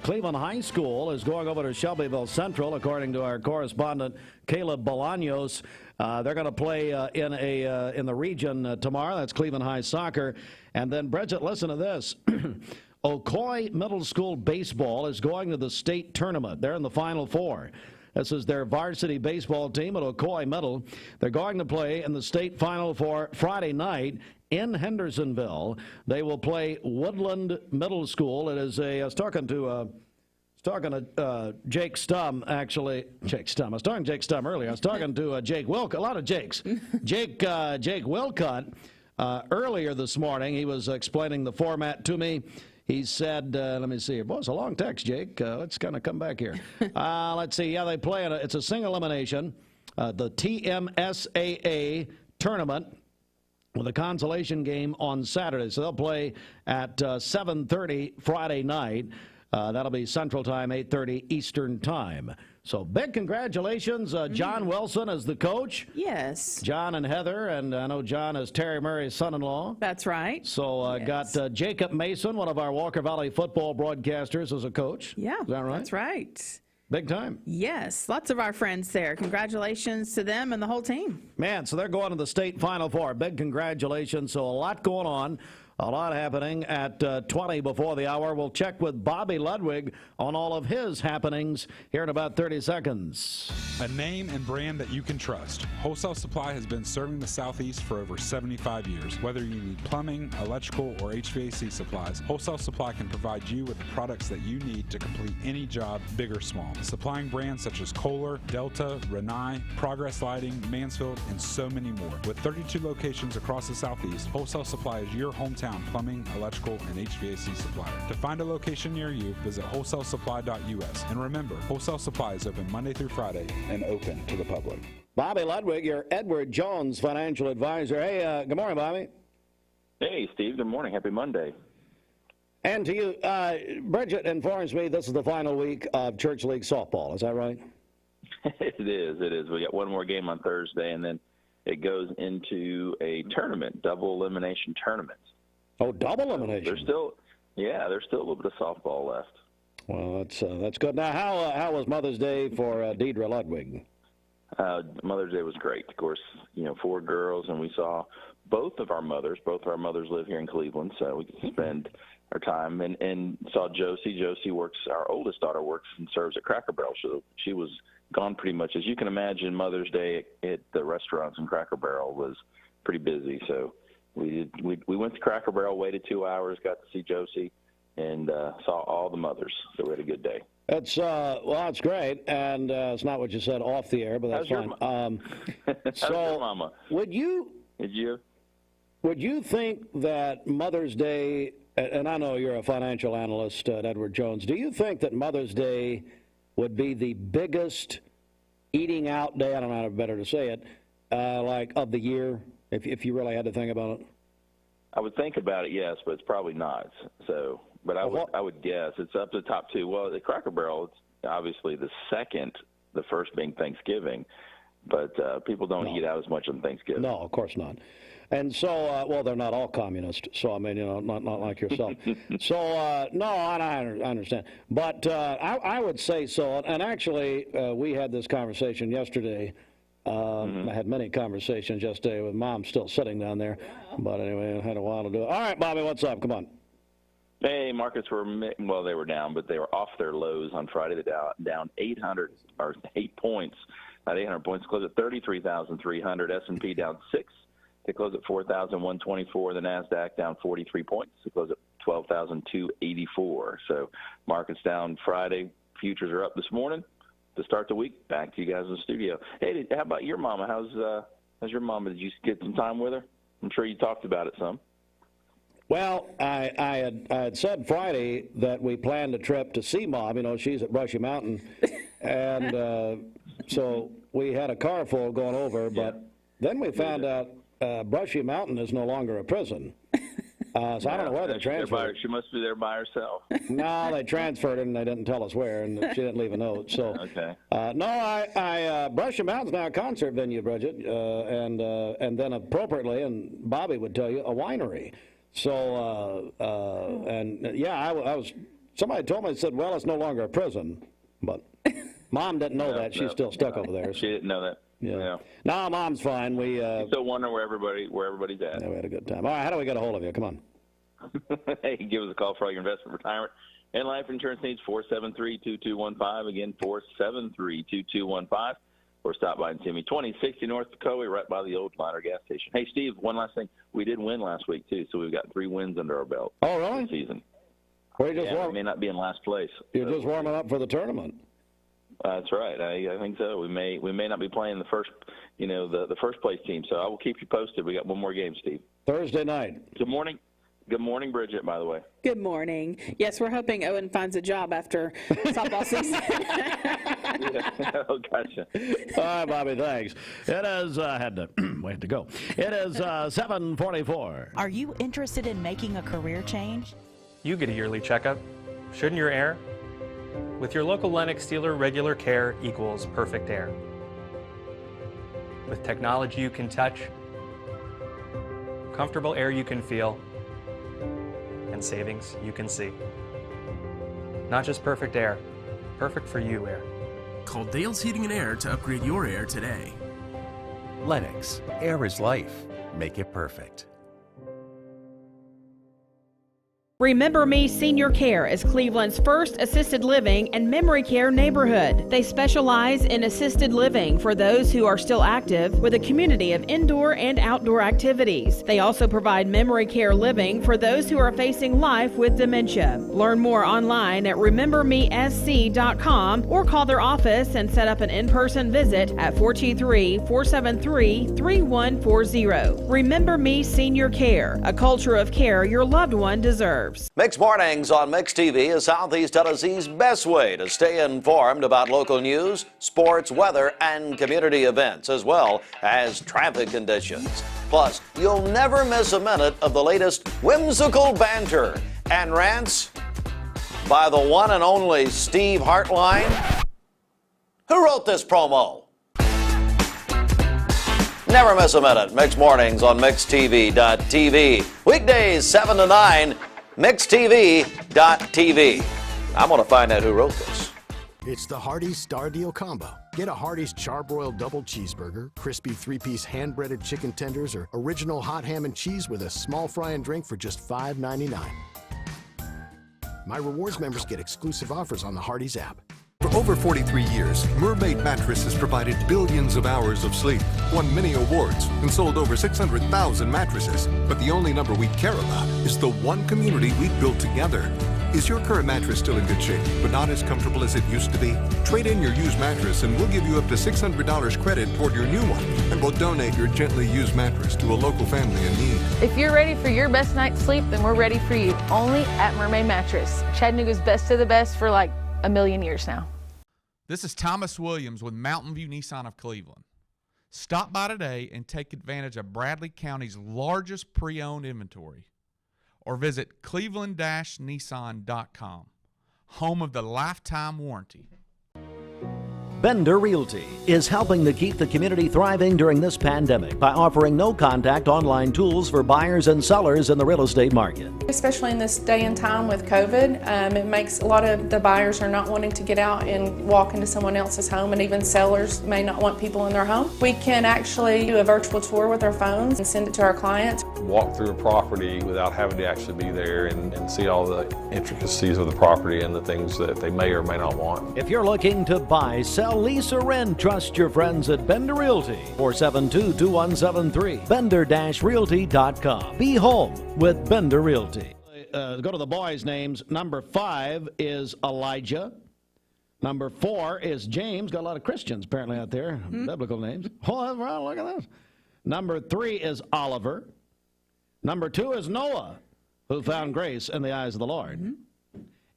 Cleveland High School is going over to Shelbyville Central, according to our correspondent Caleb Bolaños. They're going to play in the region tomorrow. That's Cleveland High Soccer. And then, Bridget, listen to this. Ocoee Middle School baseball is going to the state tournament. They're in the Final Four. This is their varsity baseball team at Ocoee Middle. They're going to play in the state Final Four Friday night in Hendersonville. They will play Woodland Middle School. It is I was talking to Jake Stum, actually. Jake Stum. I was talking to Jake Stum earlier. I was talking to Jake Wilcott. A lot of Jakes. Jake Wilcott earlier this morning. He was explaining the format to me. He said, let me see here. Boy, it's a long text, Jake. Let's kind of come back here. Let's see. Yeah, they play it's a single elimination. The TMSAA tournament with a consolation game on Saturday. So they'll play at 7:30 Friday night. That'll be Central Time, 8:30 Eastern Time. So big congratulations. John Wilson as the coach. Yes. John and Heather, and I know John is Terry Murray's son-in-law. That's right. So Yes. got Jacob Mason, one of our Walker Valley football broadcasters, as a coach. Yeah, is that right? that's right. Big time. Yes, lots of our friends there. Congratulations to them and the whole team. Man, so they're going to the state Final Four. Big congratulations. So a lot going on. A lot happening at 20 before the hour. We'll check with Bobby Ludwig on all of his happenings here in about 30 seconds. A name and brand that you can trust. Wholesale Supply has been serving the Southeast for over 75 years. Whether you need plumbing, electrical, or HVAC supplies, Wholesale Supply can provide you with the products that you need to complete any job, big or small. Supplying brands such as Kohler, Delta, Rinnai, Progress Lighting, Mansfield, and so many more. With 32 locations across the Southeast, Wholesale Supply is your hometown plumbing, electrical, and HVAC supplier. To find a location near you, visit wholesalesupply.us. And remember, Wholesale Supply is open Monday through Friday and open to the public. Bobby Ludwig, your Edward Jones financial advisor. Hey, good morning, Bobby. Hey, Steve. Good morning. Happy Monday. And to you, Bridget informs me this is the final week of Church League softball. Is that right? It is. We got one more game on Thursday, and then it goes into a tournament, double elimination tournament. Oh, double elimination. There's still a little bit of softball left. Well, that's good. Now, how was Mother's Day for Deidre Ludwig? Mother's Day was great. Of course, 4 girls, and we saw both of our mothers. Both of our mothers live here in Cleveland, so we could spend our time and saw Josie. Josie works. Our oldest daughter works and serves at Cracker Barrel. So she was gone pretty much. As you can imagine, Mother's Day at the restaurants in Cracker Barrel was pretty busy. So we went to Cracker Barrel, waited 2 hours, got to see Josie, and saw all the mothers. So we had a good day. That's that's great, and it's not what you said off the air, but that's fine. How's your mama? Would you think that Mother's Day, and I know you're a financial analyst at Edward Jones, do you think that Mother's Day would be the biggest eating out day, I don't know how better to say it, of the year, if you really had to think about it? I would think about it, yes, but it's probably not. So, but I would guess it's up to the top 2. Well, at Cracker Barrel, it's obviously the second, the first being Thanksgiving, but people don't eat out as much on Thanksgiving. No, of course not. And so, they're not all communist. So, I mean, not like yourself. So, no, I understand. But I would say so. And actually, we had this conversation yesterday. I had many conversations yesterday with Mom still sitting down there. But anyway, I had a while to do it. All right, Bobby, what's up? Come on. Hey, markets were, they were down, but they were off their lows on Friday. They're down 8 points. Not 800 points, closed at 33,300. S&P down 6. They closed at 4,124. The NASDAQ down 43 points. They closed at 12,284. So markets down Friday. Futures are up this morning to start the week. Back to you guys in the studio. Hey, how about your mama? How's your mama? Did you get some time with her? I'm sure you talked about it some. Well, I had said Friday that we planned a trip to see Mom. She's at Brushy Mountain. And so we had a car full going over. But then we found out Brushy Mountain is no longer a prison. So I don't know where they transferred. She must be there by herself. No, they transferred her, and they didn't tell us where, and she didn't leave a note. So, okay. Brushy Mountain's now a concert venue, Bridget, and then appropriately, and Bobby would tell you, a winery. So, I was. Somebody told me, said, well, it's no longer a prison, but Mom didn't know that. She's still stuck over there. So. She didn't know that. Yeah. No, Mom's fine. We still wonder where everybody's at. Yeah, we had a good time. All right, how do we get a hold of you? Come on. Hey, give us a call for all your investment, retirement, and life insurance needs. 473-2215. Again, 473-2215. Or stop by and see me. 2060 North Dakota, right by the old Liner gas station. Hey, Steve, one last thing. We did win last week too, so we've got 3 wins under our belt. Oh, really? This season. We may not be in last place. You're just warming up for the tournament. That's right. I think so. We may not be playing the first, the first place team. So I will keep you posted. We got one more game, Steve. Thursday night. Good morning. Good morning, Bridget, by the way. Good morning. Yes, we're hoping Owen finds a job after softball season. Oh, gotcha. All right, Bobby, thanks. It is, we had to go. It is 7:44. Are you interested in making a career change? You get a yearly checkup. Shouldn't your heir? With your local Lennox dealer, regular care equals perfect air. With technology you can touch, comfortable air you can feel, and savings you can see. Not just perfect air, perfect for you air. Call Dale's Heating and Air to upgrade your air today. Lennox, air is life. Make it perfect. Remember Me Senior Care is Cleveland's first assisted living and memory care neighborhood. They specialize in assisted living for those who are still active with a community of indoor and outdoor activities. They also provide memory care living for those who are facing life with dementia. Learn more online at remembermesc.com or call their office and set up an in-person visit at 423-473-3140. Remember Me Senior Care, a culture of care your loved one deserves. Mix Mornings on Mix TV is Southeast Tennessee's best way to stay informed about local news, sports, weather, and community events, as well as traffic conditions. Plus, you'll never miss a minute of the latest whimsical banter and rants by the one and only Steve Hartline. Who wrote this promo? Never miss a minute. Mix Mornings on MixTV.tv. Weekdays 7 to 9. MixTV.tv. I'm going to find out who wrote this. It's the Hardee's Star Deal Combo. Get a Hardee's Charbroiled Double Cheeseburger, crispy 3-piece hand-breaded chicken tenders, or original hot ham and cheese with a small fry and drink for just $5.99. My Rewards members get exclusive offers on the Hardee's app. For over 43 years, Mermaid Mattress has provided billions of hours of sleep, won many awards, and sold over 600,000 mattresses. But the only number we care about is the one community we built together. Is your current mattress still in good shape, but not as comfortable as it used to be? Trade in your used mattress and we'll give you up to $600 credit toward your new one. And we'll donate your gently used mattress to a local family in need. If you're ready for your best night's sleep, then we're ready for you. Only at Mermaid Mattress. Chattanooga's best of the best for like a million years now. This is Thomas Williams with Mountain View Nissan of Cleveland. Stop by today and take advantage of Bradley County's largest pre-owned inventory. Or visit cleveland-nissan.com, home of the lifetime warranty. Bender Realty is helping to keep the community thriving during this pandemic by offering no-contact online tools for buyers and sellers in the real estate market. Especially in this day and time with COVID, it makes a lot of the buyers are not wanting to get out and walk into someone else's home, and even sellers may not want people in their home. We can actually do a virtual tour with our phones and send it to our clients. Walk through a property without having to actually be there and see all the intricacies of the property and the things that they may or may not want. If you're looking to buy, sell, lease, or rent, trust your friends at Bender Realty. 472-2173. Bender-realty.com. Be home with Bender Realty. Go to the boys' names. Number 5 is Elijah. Number 4 is James. Got a lot of Christians apparently out there. Biblical names. Oh, wow, look at this. Number 3 is Oliver. Number 2 is Noah, who found grace in the eyes of the Lord.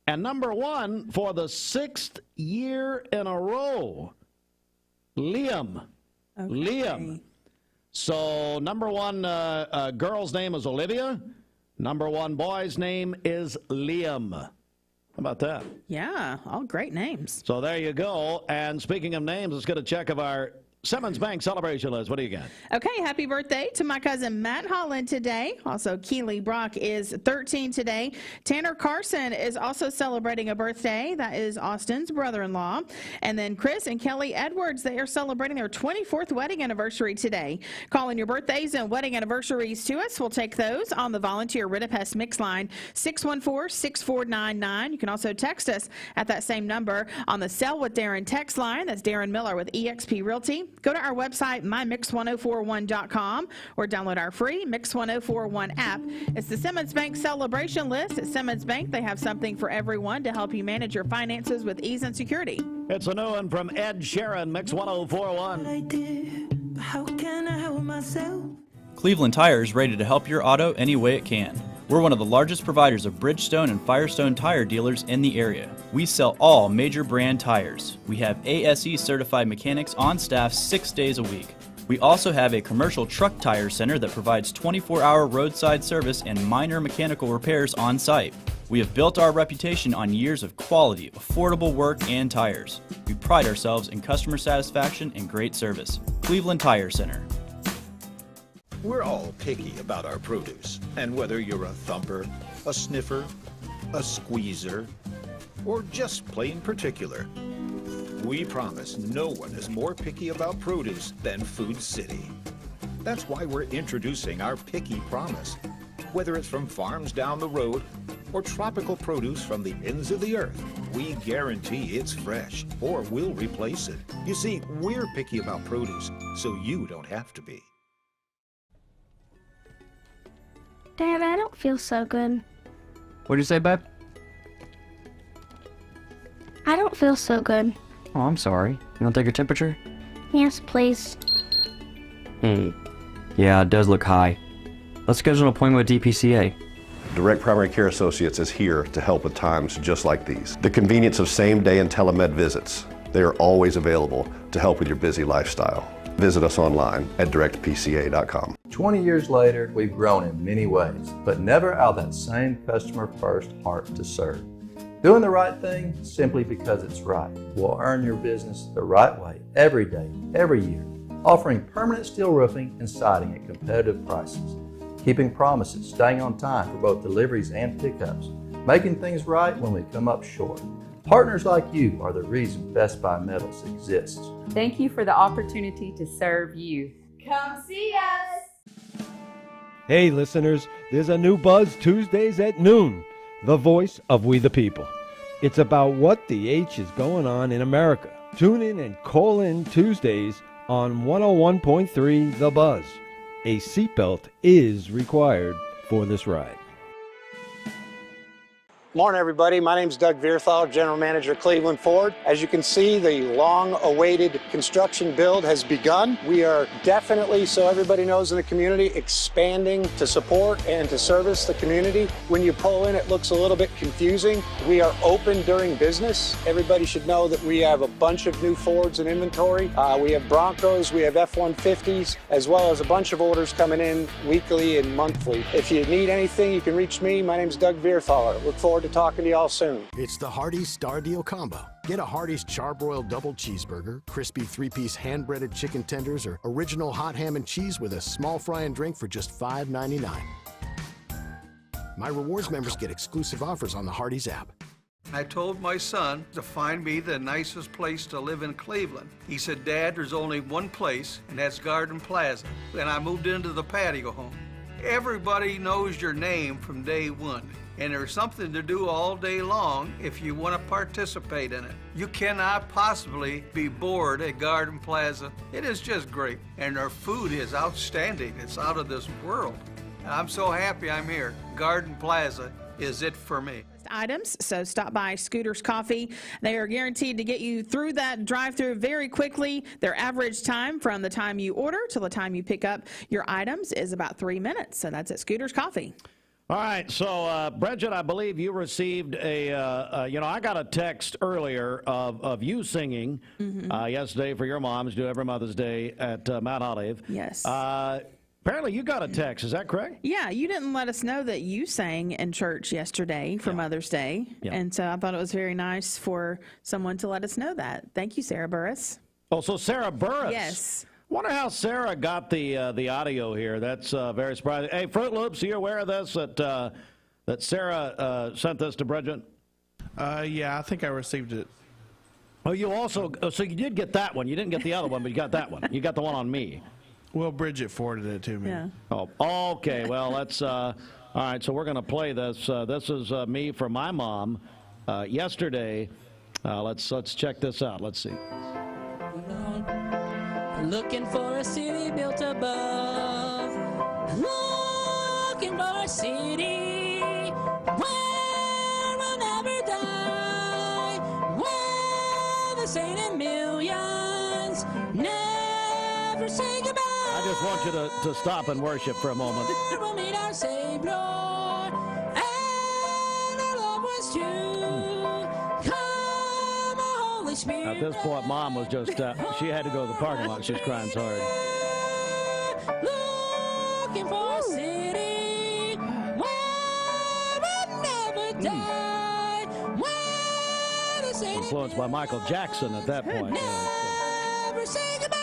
And number 1 for the 6th year in a row, Liam. Okay. Liam. So number 1 girl's name is Olivia. Number 1 boy's name is Liam. How about that? Yeah, all great names. So there you go. And speaking of names, let's get a check of our Simmons Bank celebration list. What do you got? Okay, happy birthday to my cousin Matt Holland today. Also, Keely Brock is 13 today. Tanner Carson is also celebrating a birthday. That is Austin's brother-in-law. And then Chris and Kelly Edwards, they are celebrating their 24th wedding anniversary today. Calling your birthdays and wedding anniversaries to us. We'll take those on the volunteer Ritapest Mix line, 614-6499. You can also text us at that same number on the Sell with Darren text line. That's Darren Miller with eXp Realty. Go to our website, mymix1041.com, or download our free Mix 1041 app. It's the Simmons Bank celebration list. At Simmons Bank, they have something for everyone to help you manage your finances with ease and security. It's a new one from Ed Sheeran, Mix 1041. How can I help myself? Cleveland Tire is ready to help your auto any way it can. We're one of the largest providers of Bridgestone and Firestone tire dealers in the area. We sell all major brand tires. We have ASE certified mechanics on staff 6 days a week. We also have a commercial truck tire center that provides 24-hour roadside service and minor mechanical repairs on site. We have built our reputation on years of quality, affordable work, and tires. We pride ourselves in customer satisfaction and great service. Cleveland Tire Center. We're all picky about our produce, and whether you're a thumper, a sniffer, a squeezer, or just plain particular, we promise no one is more picky about produce than Food City. That's why we're introducing our Picky Promise. Whether it's from farms down the road or tropical produce from the ends of the earth, we guarantee it's fresh or we'll replace it. You see, we're picky about produce, so you don't have to be. Dad, I don't feel so good. What'd you say, babe? I don't feel so good. Oh, I'm sorry. You want to take your temperature? Yes, please. Yeah, it does look high. Let's schedule an appointment with DPCA. Direct Primary Care Associates is here to help with times just like these. The convenience of same-day and telemed visits. They are always available to help with your busy lifestyle. Visit us online at directpca.com. 20 years later, we've grown in many ways, but never out of that same customer-first heart to serve. Doing the right thing simply because it's right will earn your business the right way every day, every year, offering permanent steel roofing and siding at competitive prices, keeping promises, staying on time for both deliveries and pickups, making things right when we come up short. Partners like you are the reason Best Buy Metals exists. Thank you for the opportunity to serve you. Come see us! Hey listeners, there's a new Buzz Tuesdays at noon, the voice of we the people. It's about what the H is going on in America. Tune in and call in Tuesdays on 101.3 The Buzz. A seatbelt is required for this ride. Morning, everybody. My name is Doug Vierthal, General Manager, Cleveland Ford. As you can see, the long-awaited construction build has begun. We are definitely, so everybody knows in the community, expanding to support and to service the community. When you pull in, it looks a little bit confusing. We are open during business. Everybody should know that we have a bunch of new Fords in inventory. We have Broncos, we have F-150s, as well as a bunch of orders coming in weekly and monthly. If you need anything, you can reach me. My name is Doug Vierthaler. Look forward to talking to y'all soon. It's the Hardee's Star Deal Combo. Get a Hardee's Charbroiled Double Cheeseburger, crispy 3-piece hand-breaded chicken tenders, or original hot ham and cheese with a small fry and drink for just $5.99. My rewards members get exclusive offers on the Hardee's app. I told my son to find me the nicest place to live in Cleveland. He said, Dad, there's only one place, and that's Garden Plaza. And I moved into the patio home. Everybody knows your name from day one. And there's something to do all day long if you want to participate in it. You cannot possibly be bored at Garden Plaza. It is just great. And their food is outstanding. It's out of this world. I'm so happy I'm here. Garden Plaza is it for me. Items, so stop by Scooter's Coffee. They are guaranteed to get you through that drive-through very quickly. Their average time from the time you order till the time you pick up your items is about 3 minutes. So that's at Scooter's Coffee. All right, so Bridget, I believe you received I got a text earlier of you singing yesterday for your moms, do every Mother's Day at Mount Olive. Yes. Apparently you got a text, is that correct? Yeah, you didn't let us know that you sang in church yesterday for Mother's Day, and so I thought it was very nice for someone to let us know that. Thank you, Sarah Burris. Oh, so Sarah Burris. Yes. Wonder how Sarah got the audio here. That's very surprising. Hey, Fruit Loops, are you aware of this, that Sarah sent this to Bridget? Yeah, I think I received it. Oh, you also, so you did get that one. You didn't get the other one, but you got that one. You got the one on me. Well, Bridget forwarded it to me. Yeah. Oh, okay. Well, that's, all right, so we're going to play this. This is me for my mom yesterday. Let's check this out. Let's see. Looking for a city built above. Looking for a city where we'll never die. Where the saint in millions never say goodbye. I just want you to stop and worship for a moment. We'll meet our Savior and our love was true. Come, Holy Spirit. At this point, Mom was just, she had to go to the parking lot. She was crying so hard. influenced by Michael Jackson at that point. Never say goodbye.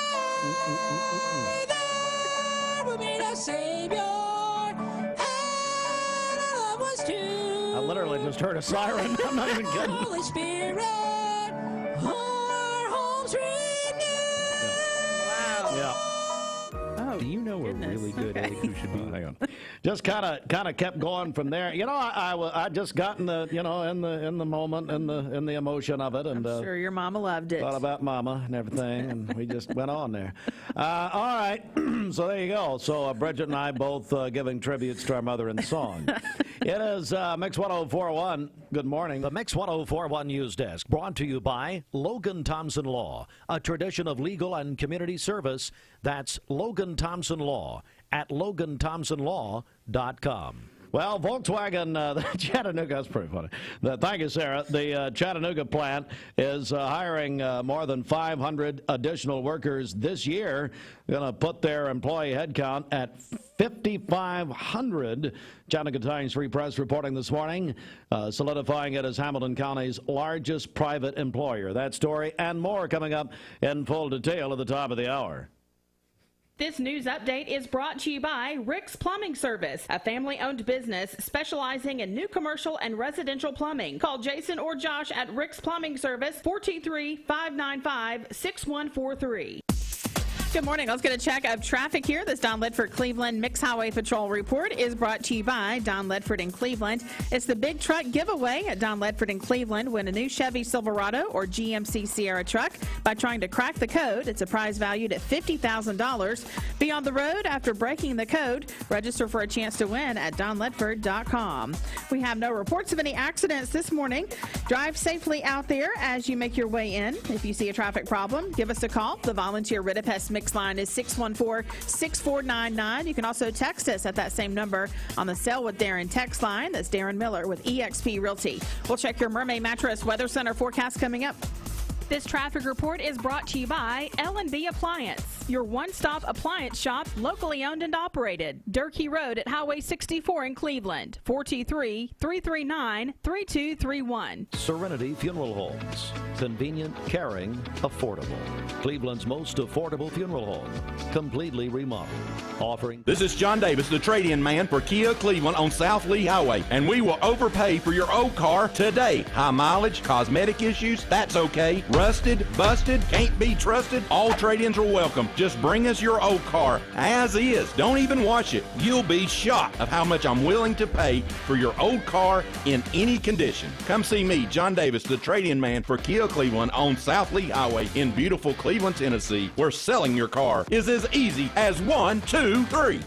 There will be no savior. And our love was true. I literally just heard a siren. I'm not even kidding. Holy Spirit, our homes renewed. Yeah. Do you know a really good egg who should be? Hang on. Just kind of kept going from there. You know, I just got in the in the moment and the emotion of it, and I'm sure your mama loved it. thought about mama and everything, and we just went on there. All right, so there you go. So Bridget and I both giving tributes to our mother in song. It is Mix 1041. Good morning. The Mix 1041 News Desk brought to you by Logan Thompson Law, a tradition of legal and community service. That's Logan Thompson Law at LoganThompsonLaw.com. Well, Volkswagen, the Chattanooga, that's pretty funny. Thank you, Sarah. The Chattanooga plant is hiring more than 500 additional workers this year. Going to put their employee headcount at 5,500. Chattanooga Times Free Press reporting this morning, solidifying it as Hamilton County's largest private employer. That story and more coming up in full detail at the top of the hour. This news update is brought to you by Rick's Plumbing Service, a family-owned business specializing in new commercial and residential plumbing. Call Jason or Josh at Rick's Plumbing Service, 423-595-6143. Good morning. Let's get a check of traffic here. This Don Ledford Cleveland Mixed Highway Patrol report is brought to you by Don Ledford in Cleveland. It's the big truck giveaway at Don Ledford in Cleveland. Win a new Chevy Silverado or GMC Sierra truck by trying to crack the code. It's a prize valued at $50,000. Be on the road after breaking the code. Register for a chance to win at donledford.com. We have no reports of any accidents this morning. Drive safely out there as you make your way in. If you see a traffic problem, give us a call. The volunteer Ridipest Mix line is 614-6499. You can also text us at that same number on the Sell with Darren text line. That's Darren Miller with eXp Realty. We'll check your Mermaid Mattress Weather Center forecast coming up. This traffic report is brought to you by L&B Appliance, your one-stop appliance shop, locally owned and operated. Durkee Road at Highway 64 in Cleveland, 423-339-3231. Serenity Funeral Homes. Convenient, caring, affordable. Cleveland's most affordable funeral home. Completely remodeled. Offering... This is John Davis, the trade-in man for Kia Cleveland on South Lee Highway, and we will overpay for your old car today. High mileage, cosmetic issues, that's okay. Rusted, busted, can't be trusted, all trade-ins are welcome. Just bring us your old car as is. Don't even wash it. You'll be shocked of how much I'm willing to pay for your old car in any condition. Come see me, John Davis, the trade-in man for Kia Cleveland on South Lee Highway in beautiful Cleveland, Tennessee, where selling your car is as easy as 1, 2, 3.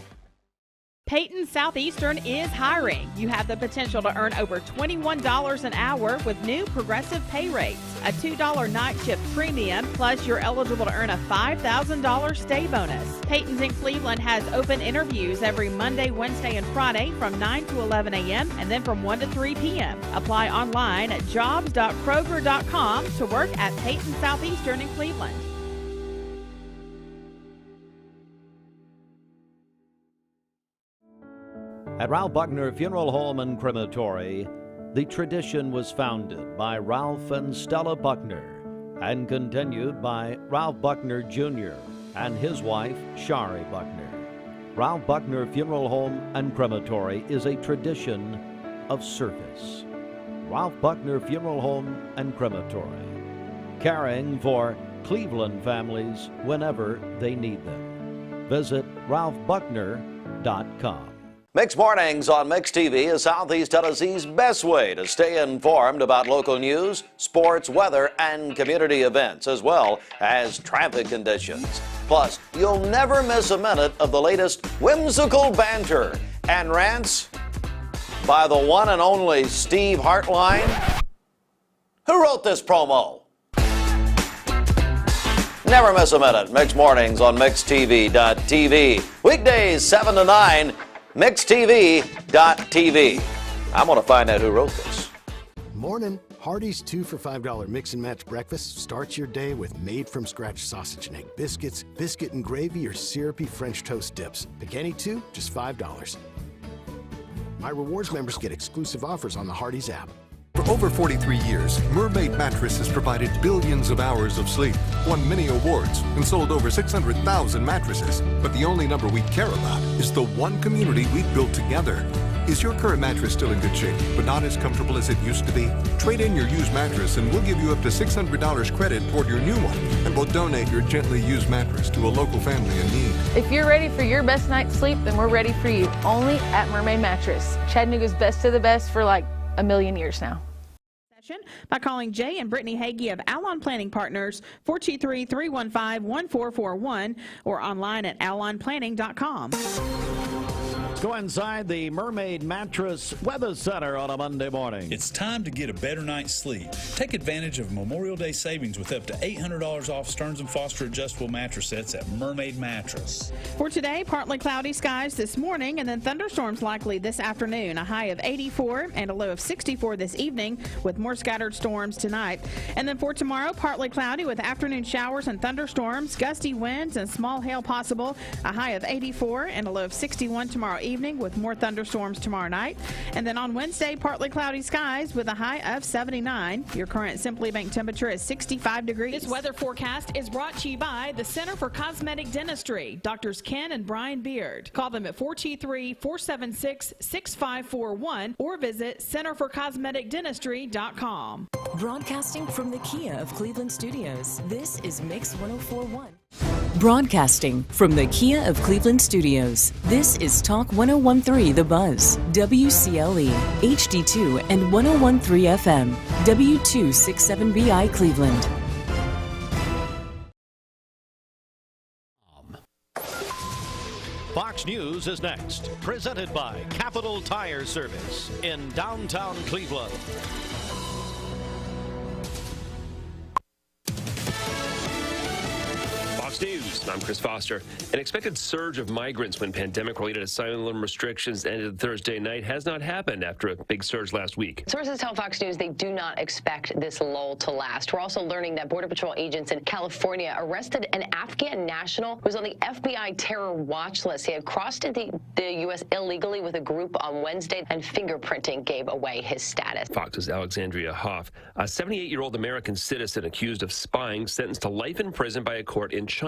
Peyton Southeastern is hiring. You have the potential to earn over $21 an hour with new progressive pay rates, a $2 night shift premium, plus you're eligible to earn a $5,000 stay bonus. Peyton's in Cleveland has open interviews every Monday, Wednesday, and Friday from 9 to 11 a.m. and then from 1 to 3 p.m. Apply online at jobs.kroger.com to work at Peyton Southeastern in Cleveland. At Ralph Buckner Funeral Home and Crematory, the tradition was founded by Ralph and Stella Buckner and continued by Ralph Buckner Jr. and his wife, Shari Buckner. Ralph Buckner Funeral Home and Crematory is a tradition of service. Ralph Buckner Funeral Home and Crematory, caring for Cleveland families whenever they need them. Visit ralphbuckner.com. Mix Mornings on Mix TV is Southeast Tennessee's best way to stay informed about local news, sports, weather, and community events, as well as traffic conditions. Plus, you'll never miss a minute of the latest whimsical banter and rants by the one and only Steve Hartline. Who wrote this promo? Never miss a minute. Mix Mornings on MixTV.tv. Weekdays 7 to 9. MixTV.tv. I'm going to find out who wrote this. Morning. Hardee's 2 for $5 mix and match breakfast starts your day with made-from-scratch sausage and egg biscuits, biscuit and gravy, or syrupy French toast dips. Pick any two, just $5. My rewards members get exclusive offers on the Hardee's app. For over 43 years, Mermaid Mattress has provided billions of hours of sleep, won many awards, and sold over 600,000 mattresses. But the only number we care about is the one community we've built together. Is your current mattress still in good shape, but not as comfortable as it used to be? Trade in your used mattress and we'll give you up to $600 credit toward your new one. And we'll donate your gently used mattress to a local family in need. If you're ready for your best night's sleep, then we're ready for you. Only at Mermaid Mattress. Chattanooga's best of the best for like a million years now. By calling Jay and Brittany Hagee of Alon Planning Partners, 423-315-1441, or online at alonplanning.com. Go inside the Mermaid Mattress Weather Center on a Monday morning. It's time to get a better night's sleep. Take advantage of Memorial Day savings with up to $800 off Stearns & Foster adjustable mattress sets at Mermaid Mattress. For today, partly cloudy skies this morning and then thunderstorms likely this afternoon. A high of 84 and a low of 64 this evening with more scattered storms tonight. And then for tomorrow, partly cloudy with afternoon showers and thunderstorms, gusty winds and small hail possible. A high of 84 and a low of 61 tomorrow evening with more thunderstorms tomorrow night. And then on Wednesday, partly cloudy skies with a high of 79. Your current Simply Bank temperature is 65 degrees. This weather forecast is brought to you by the Center for Cosmetic Dentistry, Drs. Ken and Brian Beard. Call them at 423-476-6541 or visit centerforcosmeticdentistry.com. Broadcasting from the Kia of Cleveland Studios, this is Mix 104.1. Broadcasting from the Kia of Cleveland Studios, this is Talk 101.3 The Buzz, WCLE, HD2 and 101.3 FM, W267BI Cleveland. Fox News is next, presented by Capital Tire Service in downtown Cleveland. Fox News, I'm Chris Foster. An expected surge of migrants when pandemic-related asylum restrictions ended Thursday night has not happened after a big surge last week. Sources tell Fox News they do not expect this lull to last. We're also learning that Border Patrol agents in California arrested an Afghan national who was on the FBI terror watch list. He had crossed into the U.S. illegally with a group on Wednesday, and fingerprinting gave away his status. Fox's Alexandria Hoff, a 78-year-old American citizen accused of spying, sentenced to life in prison by a court in China.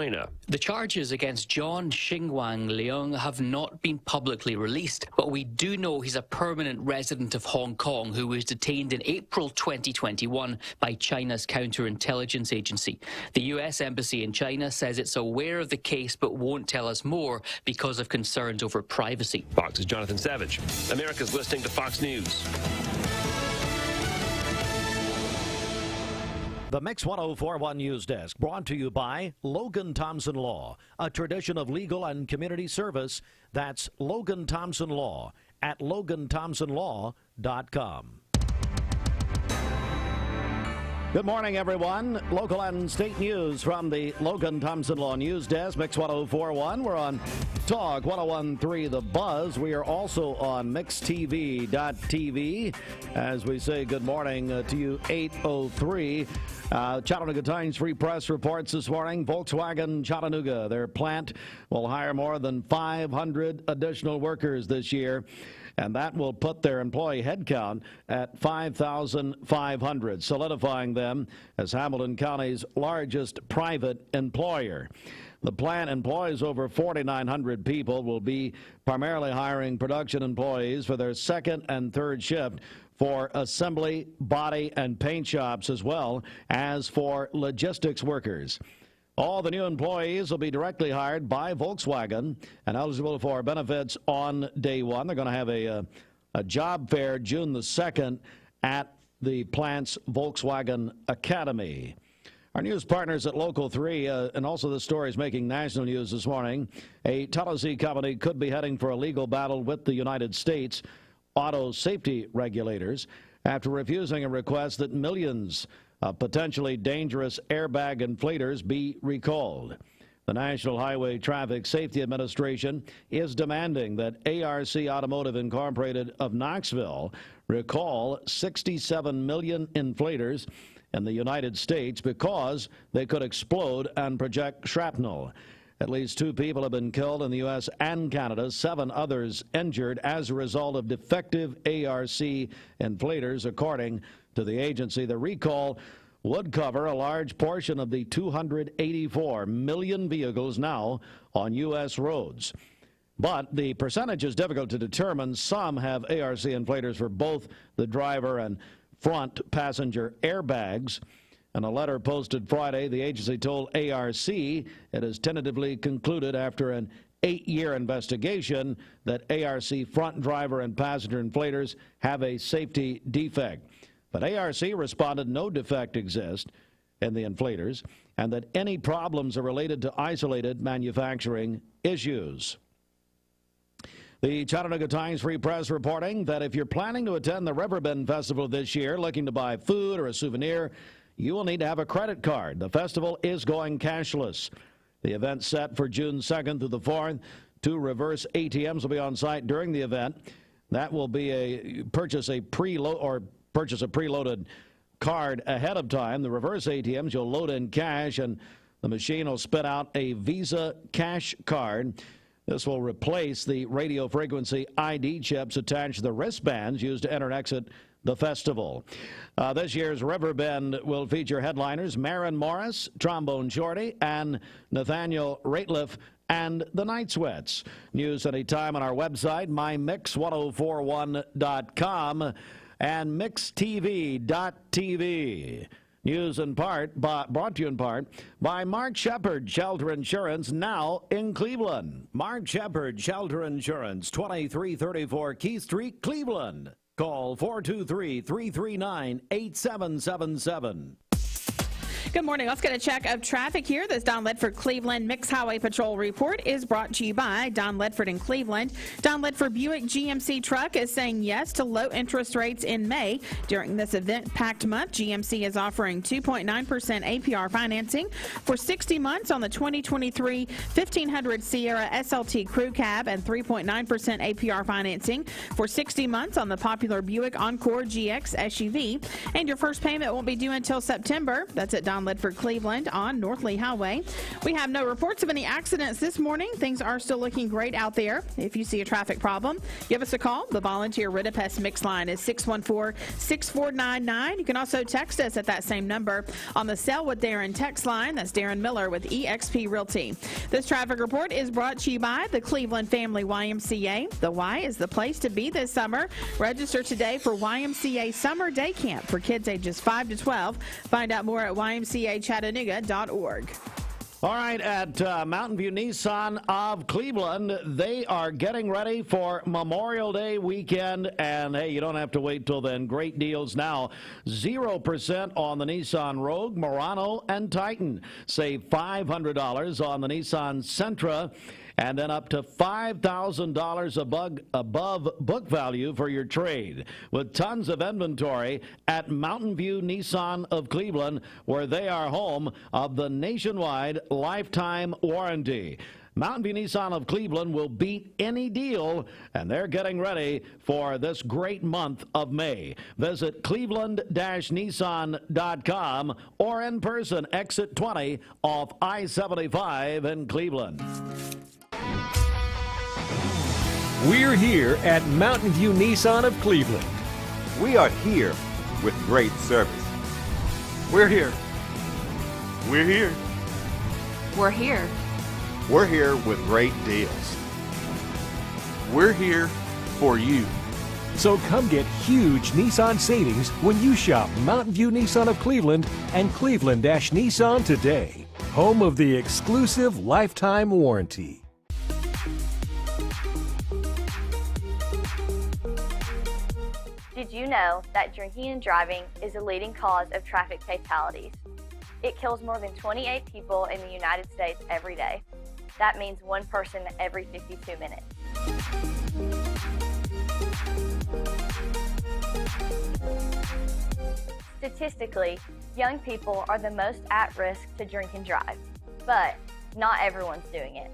The charges against John Xingwang Leung have not been publicly released, but we do know he's a permanent resident of Hong Kong who was detained in April 2021 by China's counterintelligence agency. The U.S. Embassy in China says it's aware of the case but won't tell us more because of concerns over privacy. Fox's Jonathan Savage. America's listening to Fox News. The Mix 104.1 News Desk, brought to you by Logan Thompson Law, a tradition of legal and community service. That's Logan Thompson Law at LoganThompsonLaw.com. Good morning, everyone. Local and state news from the Logan Thompson Law News Desk, Mix 104.1. We're on Talk 101.3 The Buzz. We are also on MixTV.tv. As we say good morning to you, 8:03. Chattanooga Times Free Press reports this morning, Volkswagen Chattanooga, their plant will hire more than 500 additional workers this year, and that will put their employee headcount at 5,500, solidifying them as Hamilton County's largest private employer. The plant employs over 4,900 people, will be primarily hiring production employees for their second and third shift, for assembly, body, and paint shops, as well as for logistics workers. All the new employees will be directly hired by Volkswagen and eligible for benefits on day one. They're going to have a job fair June the 2nd at the plant's Volkswagen Academy. Our news partners at Local 3, and also this story is making national news this morning. A Tennessee company could be heading for a legal battle with the United States auto safety regulators after refusing a request that millions of potentially dangerous airbag inflators be recalled. The National Highway Traffic Safety Administration is demanding that ARC Automotive Incorporated of Knoxville recall 67 million inflators in the United States because they could explode and project shrapnel. At least 2 people have been killed in the U.S. and Canada, 7 others injured as a result of defective ARC inflators, according to the agency. The recall would cover a large portion of the 284 million vehicles now on U.S. roads. But the percentage is difficult to determine. Some have ARC inflators for both the driver and front passenger airbags. In a letter posted Friday, the agency told ARC it has tentatively concluded after an 8-year investigation that ARC front driver and passenger inflators have a safety defect. But ARC responded no defect exists in the inflators and that any problems are related to isolated manufacturing issues. The Chattanooga Times Free Press reporting that if you're planning to attend the Riverbend Festival this year, looking to buy food or a souvenir, you will need to have a credit card. The festival is going cashless. The event set for June 2nd through the 4th. 2 reverse ATMs will be on site during the event. That will be purchase a preloaded card ahead of time. The reverse ATMs, you'll load in cash, and the machine will spit out a Visa cash card. This will replace the radio frequency ID chips attached to the wristbands used to enter and exit the festival. This year's Riverbend will feature headliners Maren Morris, Trombone Shorty, and Nathaniel Rateliff and the Night Sweats. News anytime on our website, mymix1041.com and mixtv.tv. News in part, brought to you in part by Mark Shepard Shelter Insurance, now in Cleveland. Mark Shepard Shelter Insurance, 2334 Keith Street, Cleveland. Call 423-339-8777. Good morning. Let's get a check of traffic here. This Don Ledford Cleveland Mixed Highway Patrol report is brought to you by Don Ledford in Cleveland. Don Ledford Buick GMC truck is saying yes to low interest rates in May. During this event-packed month, GMC is offering 2.9% APR financing for 60 months on the 2023 1500 Sierra SLT Crew Cab and 3.9% APR financing for 60 months on the popular Buick Encore GX SUV. And your first payment won't be due until September. That's at Don Ledford Cleveland on North Lee Highway. We have no reports of any accidents this morning. Things are still looking great out there. If you see a traffic problem, give us a call. The volunteer Ridipest mix line is 614-6499. You can also text us at that same number on the Sell with Darren text line. That's Darren Miller with eXp Realty. This traffic report is brought to you by the Cleveland Family YMCA. The Y is the place to be this summer. Register today for YMCA Summer Day Camp for kids ages 5 to 12. Find out more at ymcachattanooga.org. All right, at Mountain View Nissan of Cleveland, they are getting ready for Memorial Day weekend, and hey, you don't have to wait till then. Great deals now. 0% on the Nissan Rogue, Murano, and Titan. Save $500 on the Nissan Sentra, and then up to $5,000 above book value for your trade, with tons of inventory at Mountain View Nissan of Cleveland, where they are home of the nationwide lifetime warranty. Mountain View Nissan of Cleveland will beat any deal, and they're getting ready for this great month of May. Visit cleveland-nissan.com or in person, exit 20 off I-75 in Cleveland. We're here at Mountain View Nissan of Cleveland. We are here with great service. We're here. We're here. We're here. We're here with great deals. We're here for you. So come get huge Nissan savings when you shop Mountain View Nissan of Cleveland and Cleveland-Nissan today. Home of the exclusive lifetime warranty. Did you know that drinking and driving is a leading cause of traffic fatalities? It kills more than 28 people in the United States every day. That means one person every 52 minutes. Statistically, young people are the most at risk to drink and drive, but not everyone's doing it.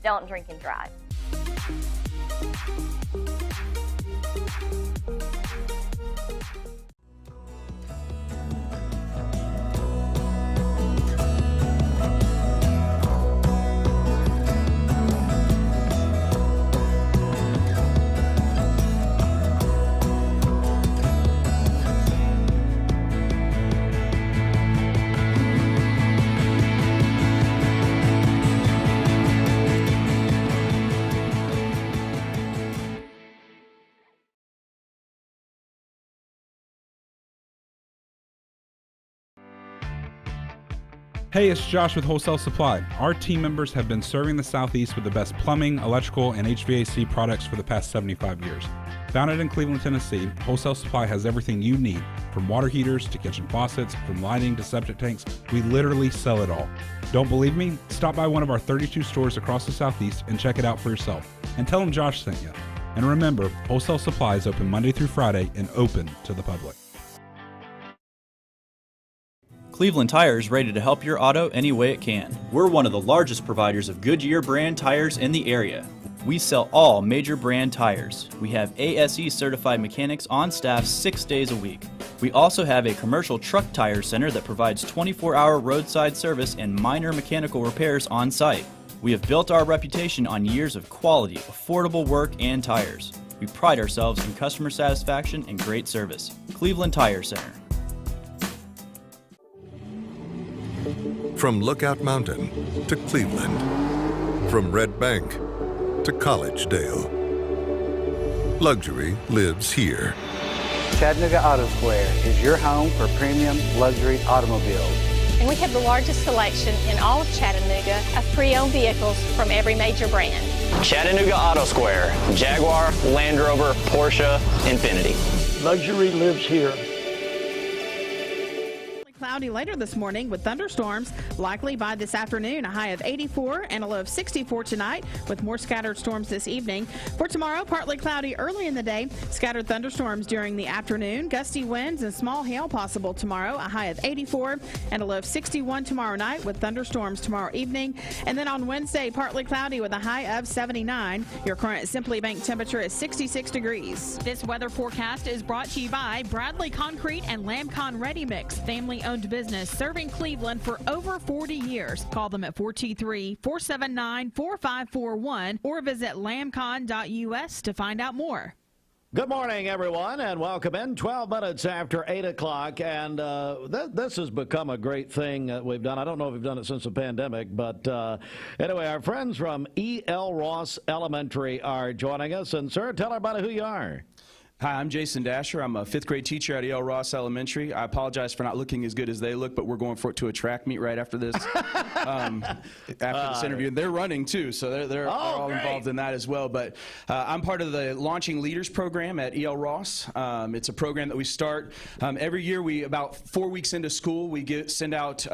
Don't drink and drive. Hey, it's Josh with Wholesale Supply. Our team members have been serving the Southeast with the best plumbing, electrical, and HVAC products for the past 75 years. Founded in Cleveland, Tennessee, Wholesale Supply has everything you need, from water heaters to kitchen faucets, from lighting to septic tanks. We literally sell it all. Don't believe me? Stop by one of our 32 stores across the Southeast and check it out for yourself. And tell them Josh sent you. And remember, Wholesale Supply is open Monday through Friday and open to the public. Cleveland Tire is ready to help your auto any way it can. We're one of the largest providers of Goodyear brand tires in the area. We sell all major brand tires. We have ASE certified mechanics on staff 6 days a week. We also have a commercial truck tire center that provides 24-hour roadside service and minor mechanical repairs on site. We have built our reputation on years of quality, affordable work and tires. We pride ourselves in customer satisfaction and great service. Cleveland Tire Center. From Lookout Mountain to Cleveland, from Red Bank to Collegedale, luxury lives here. Chattanooga Auto Square is your home for premium luxury automobiles. And we have the largest selection in all of Chattanooga of pre-owned vehicles from every major brand. Chattanooga Auto Square, Jaguar, Land Rover, Porsche, Infiniti. Luxury lives here. Cloudy later this morning with thunderstorms likely by this afternoon. A high of 84 and a low of 64 tonight with more scattered storms this evening. For tomorrow, partly cloudy early in the day, scattered thunderstorms during the afternoon, gusty winds and small hail possible tomorrow. A high of 84 and a low of 61 tomorrow night with thunderstorms tomorrow evening. And then on Wednesday, partly cloudy with a high of 79. Your current Simply Bank temperature is 66 degrees. This weather forecast is brought to you by Bradley Concrete and Lamcon Ready Mix, family-owned business serving Cleveland for over 40 years. Call them at 423-479-4541 or visit lamcon.us to find out more. Good morning, everyone, and welcome in. 12 minutes after 8 o'clock, and this has become a great thing that we've done. I don't know if we've done it since the pandemic, but anyway, our friends from E.L. Ross Elementary are joining us. And, sir, tell everybody who you are. Hi, I'm Jason Dasher. I'm a fifth grade teacher at E.L. Ross Elementary. I apologize for not looking as good as they look, but we're going to a track meet right after this. After this interview. And they're running too, so they're all involved in that as well. But I'm part of the Launching Leaders program at E.L. Ross. It's a program that we start every year. About 4 weeks into school, we send out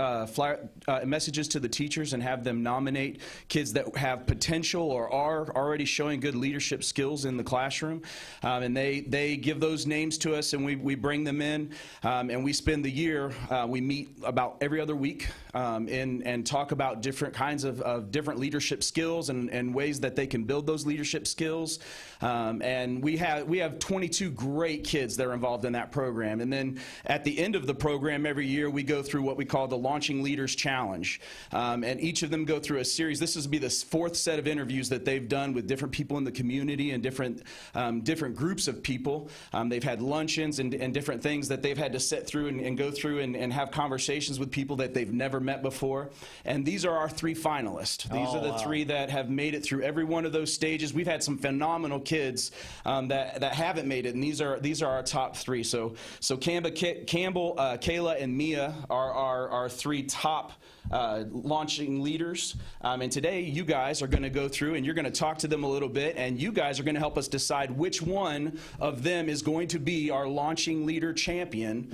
messages to the teachers and have them nominate kids that have potential or are already showing good leadership skills in the classroom. And they give those names to us, and we bring them in, and we spend the year, we meet about every other week and talk about different kinds of different leadership skills and ways that they can build those leadership skills. And we have 22 great kids that are involved in that program. And then at the end of the program every year, we go through what we call the Launching Leaders Challenge. And each of them go through a series. This will be the fourth set of interviews that they've done with different people in the community and different groups of people. They've had luncheons and different things that they've had to sit through and go through and have conversations with people that they've never met before. And these are our three finalists. These are the three that have made it through every one of those stages. We've had some phenomenal kids that haven't made it, and these are our top three. So Campbell, Kayla, and Mia are our three top launching leaders. And today you guys are going to go through and you're going to talk to them a little bit, and you guys are going to help us decide which one of them is going to be our launching leader champion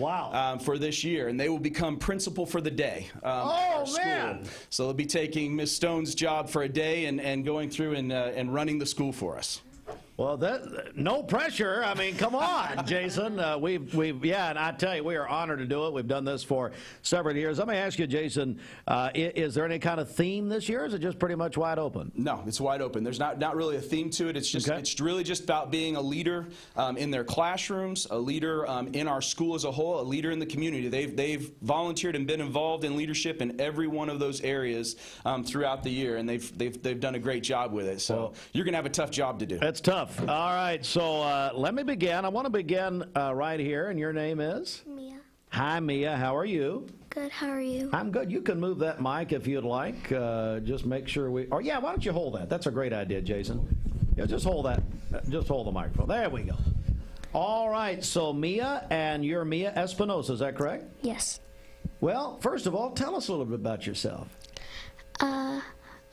for this year, and they will become principal for the day at our school. So they'll be taking Miss Stone's job for a day and going through and running the school for us. Well, no pressure. I mean, come on, Jason. And I tell you, we are honored to do it. We've done this for several years. Let me ask you, Jason, is there any kind of theme this year, or is it just pretty much wide open? No, it's wide open. There's not really a theme to it. It's just it's really just about being a leader in their classrooms, a leader in our school as a whole, a leader in the community. They've volunteered and been involved in leadership in every one of those areas throughout the year, and they've done a great job with it. So you're going to have a tough job to do. It's tough. All right, so let me begin. I want to begin right here, and your name is? Mia. Hi, Mia. How are you? Good. How are you? I'm good. You can move that mic if you'd like. Just make sure why don't you hold that? That's a great idea, Jason. Yeah, just hold that. Just hold the microphone. There we go. All right, so Mia, and you're Mia Espinosa, is that correct? Yes. Well, first of all, tell us a little bit about yourself.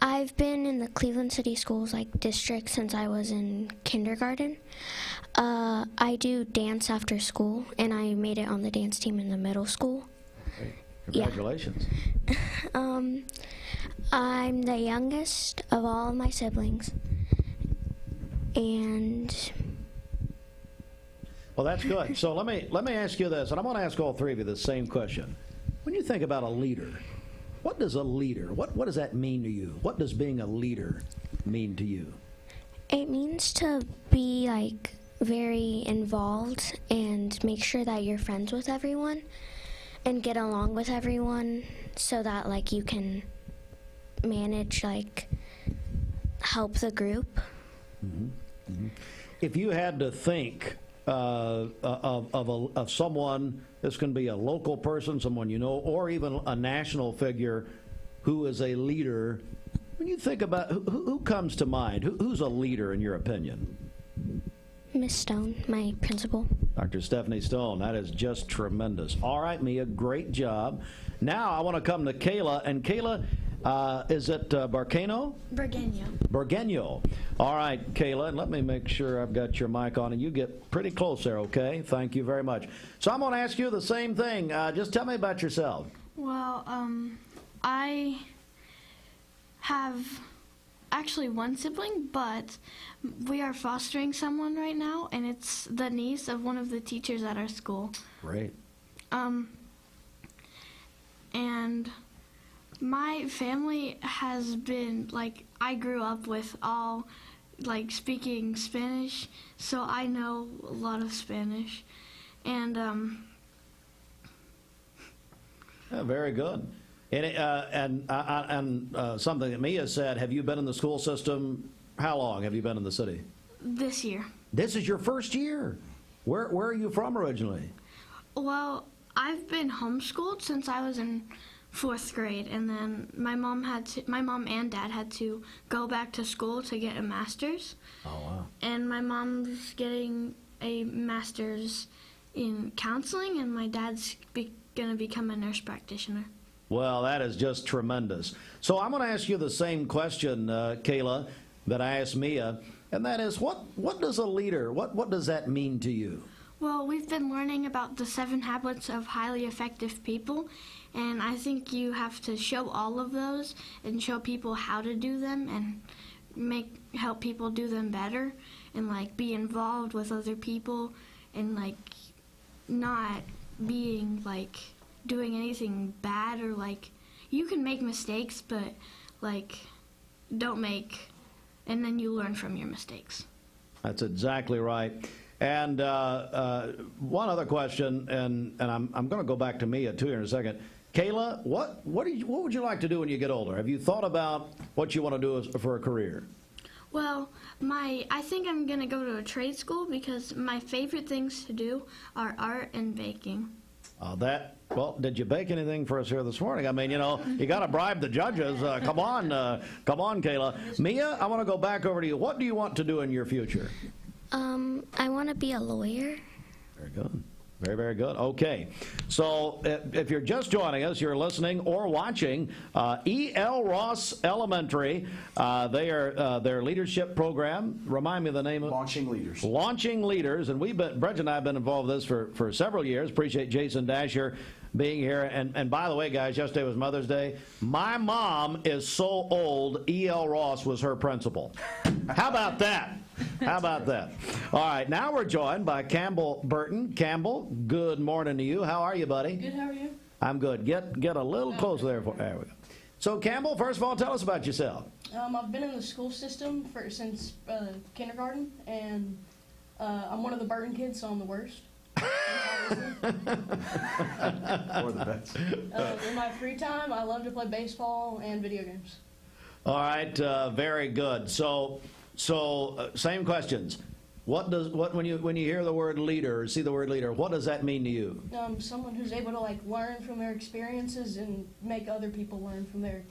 I've been in the Cleveland City Schools district since I was in kindergarten. I do dance after school, and I made it on the dance team in the middle school. Okay. Congratulations. Yeah. I'm the youngest of all of my siblings, and well, that's good. So let me ask you this, and I'm going to ask all three of you the same question. When you think about a leader, what does a leader, what does that mean to you? What does being a leader mean to you? it means to be very involved and make sure that you're friends with everyone and get along with everyone so that you can manage help the group. Mm-hmm. Mm-hmm. If you had to think of someone, this can be a local person, someone you know, or even a national figure who is a leader, when you think about who comes to mind, who's a leader in your opinion? Miss Stone, my principal. Dr. Stephanie Stone, that is just tremendous. All right, Mia, great job. Now I want to come to Kayla, and Kayla, is it Barcano? Burgueño. Burgueño. All right, Kayla, and let me make sure I've got your mic on, and you get pretty close there, okay? Thank you very much. So I'm going to ask you the same thing. Just tell me about yourself. Well, I have actually one sibling, but we are fostering someone right now, and it's the niece of one of the teachers at our school. Great. And my family has been, I grew up with all, speaking Spanish, so I know a lot of Spanish. And, Yeah, very good. And something that Mia said, have you been in the school system? How long have you been in the city? This year. This is your first year. Where are you from originally? Well, I've been homeschooled since I was in 4th grade, and then my mom and dad had to go back to school to get a master's. Oh, wow. And my mom's getting a master's in counseling, and my dad's gonna become a nurse practitioner. Well, that is just tremendous. So I'm going to ask you the same question, Kayla, that I asked Mia, and that is, what does a leader, what does that mean to you? Well, we've been learning about the 7 habits of highly effective people, and I think you have to show all of those and show people how to do them and help people do them better and be involved with other people and not being doing anything bad or you can make mistakes, but don't make, and then you learn from your mistakes. That's exactly right. And one other question, and I'm going to go back to Mia too here in a second. Kayla, what would you like to do when you get older? Have you thought about what you want to do for a career? Well, I think I'm going to go to a trade school because my favorite things to do are art and baking. Well, did you bake anything for us here this morning? I mean, you got to bribe the judges. Come on, Kayla. Mia, I want to go back over to you. What do you want to do in your future? I want to be a lawyer. Very good. Very, very good. Okay. So if you're just joining us, you're listening or watching E.L. Ross Elementary. They are their leadership program. Remind me of the name of it? Launching Leaders. Launching Leaders. And Brent and I have been involved with this for several years. Appreciate Jason Dasher being here. And by the way, guys, yesterday was Mother's Day. My mom is so old, E.L. Ross was her principal. How about that? How about that? All right, now we're joined by Campbell Burton. Campbell, good morning to you. How are you, buddy? Good, how are you? I'm good. Get a little closer there. There we go. So, Campbell, first of all, tell us about yourself. I've been in the school system since kindergarten, and I'm one of the Burton kids, so I'm the worst. Or the best. In my free time, I love to play baseball and video games. All right, very good. So same questions. When you hear the word leader or see the word leader, what does that mean to you? Someone who's able to learn from their experiences and make other people learn from their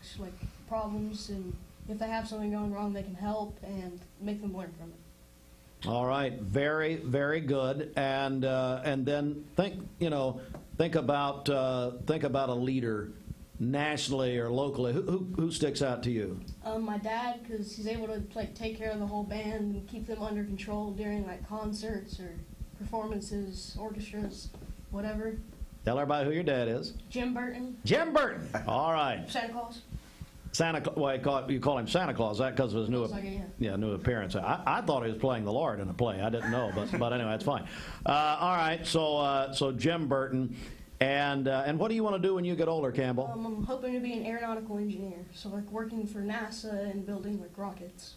problems, and if they have something going wrong, they can help and make them learn from it. All right, very, very good. And then think about a leader nationally or locally. Who sticks out to you? My dad, because he's able to take care of the whole band and keep them under control during concerts or performances, orchestras, whatever. Tell everybody who your dad is. Jim Burton. Jim Burton. All right. Santa Claus. You call him Santa Claus, that because of his new new appearance. I thought he was playing the Lord in a play. I didn't know, but anyway, that's fine. All right, so Jim Burton, and what do you want to do when you get older, Campbell? I'm hoping to be an aeronautical engineer, so working for NASA and building rockets.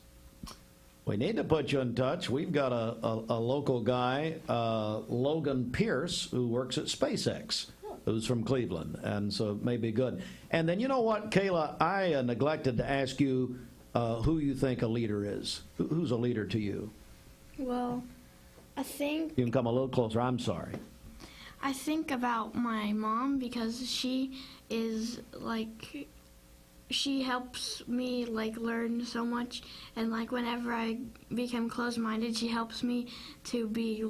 We need to put you in touch. We've got a local guy, Logan Pierce, who works at SpaceX, who's from Cleveland, and so it may be good. And then you know what, Kayla, I neglected to ask you who you think a leader is. Who's a leader to you? Well, I think... You can come a little closer, I'm sorry. I think about my mom because she is she helps me learn so much, and whenever I become closed-minded, she helps me to be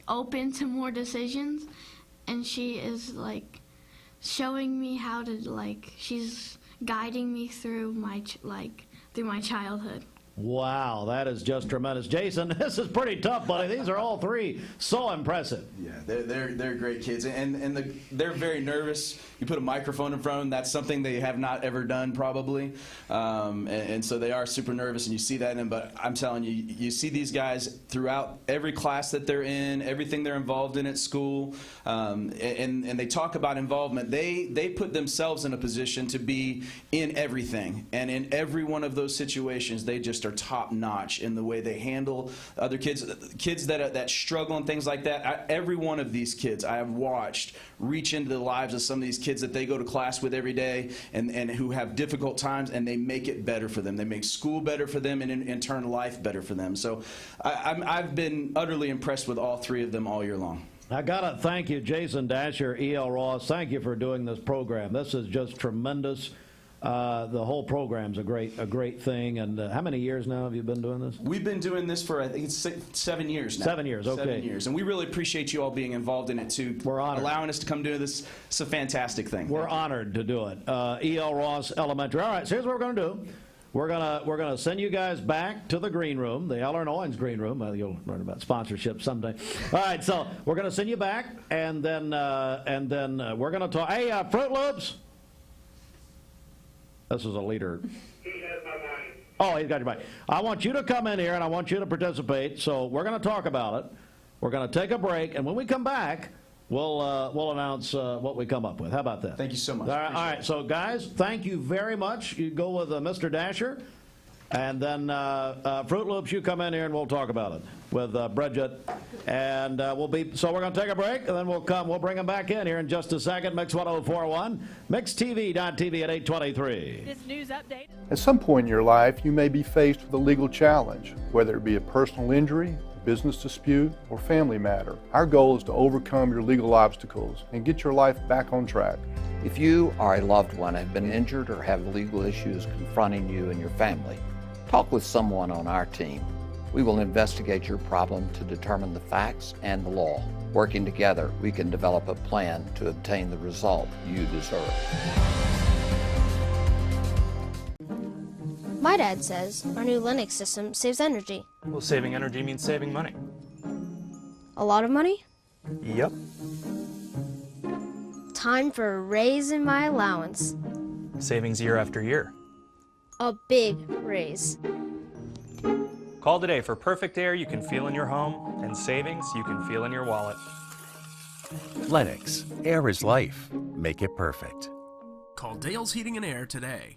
open to more decisions, and she is showing me how to she's guiding me through my childhood. Wow, that is just tremendous. Jason, this is pretty tough, buddy. These are all three so impressive. Yeah, they're great kids, and they're very nervous. You put a microphone in front of them, that's something they have not ever done probably, and so they are super nervous, and you see that in them. But I'm telling you, you see these guys throughout every class that they're in, everything they're involved in at school, and they talk about involvement. They put themselves in a position to be in everything, and in every one of those situations, they just are top notch in the way they handle other kids that struggle and things like that. Every one of these kids I have watched reach into the lives of some of these kids that they go to class with every day and who have difficult times, and they make it better for them. They make school better for them, and in turn life better for them. So I've been utterly impressed with all three of them all year long. I gotta thank you, Jason Dasher, E.L. Ross. Thank you for doing this program. This is just tremendous. The whole program's a great thing. And how many years now have you been doing this? We've been doing this for, I think it's 7 years now. 7 years, okay. 7 years. And we really appreciate you all being involved in it too. We're honored. Allowing us to come do this. It's a fantastic thing. We're honored to do it. E.L. Ross Elementary. All right, so here's what we're going to do. We're gonna send you guys back to the green room, the Eller and Owens green room. Well, you'll learn about sponsorship someday. All right, so we're gonna send you back, and then we're gonna talk. Hey, Fruit Loops. This is a leader. He has my money. Oh, he's got your money. I want you to come in here, and I want you to participate. So we're going to talk about it. We're going to take a break, and when we come back, we'll announce what we come up with. How about that? Thank you so much. All right. So guys, thank you very much. You go with Mr. Dasher, and then Fruit Loops, you come in here, and we'll talk about it with Bridget. And so we're going to take a break, and then we'll bring them back in here in just a second. Mix 1041, MixTV.tv at 823. This news update. At some point in your life, you may be faced with a legal challenge, whether it be a personal injury, business dispute, or family matter. Our goal is to overcome your legal obstacles and get your life back on track. If you or a loved one have been injured or have legal issues confronting you and your family, talk with someone on our team. We will investigate your problem to determine the facts and the law. Working together, we can develop a plan to obtain the result you deserve. My dad says our new Linux system saves energy. Well, saving energy means saving money. A lot of money? Yep. Time for a raise in my allowance. Savings year after year. A big raise. Call today for perfect air you can feel in your home and savings you can feel in your wallet. Lennox. Air is life. Make it perfect. Call Dale's Heating and Air today.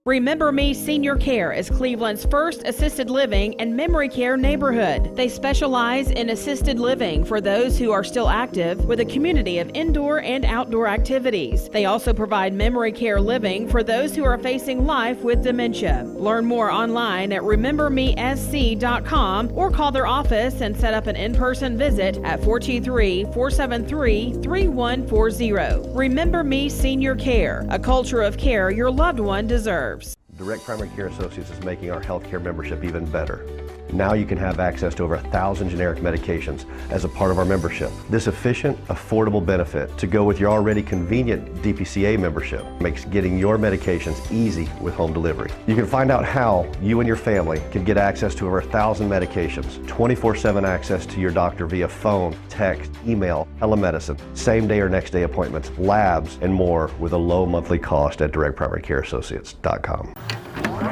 Remember Me Senior Care is Cleveland's first assisted living and memory care neighborhood. They specialize in assisted living for those who are still active with a community of indoor and outdoor activities. They also provide memory care living for those who are facing life with dementia. Learn more online at remembermesc.com or call their office and set up an in-person visit at 423-473-3140. Remember Me Senior Care, a culture of care your loved one deserves. Direct Primary Care Associates is making our healthcare membership even better. Now you can have access to over 1,000 generic medications as a part of our membership. This efficient, affordable benefit to go with your already convenient DPCA membership makes getting your medications easy with home delivery. You can find out how you and your family can get access to over 1,000 medications, 24/7 access to your doctor via phone, text, email, telemedicine, same-day or next-day appointments, labs, and more with a low monthly cost at directprimarycareassociates.com.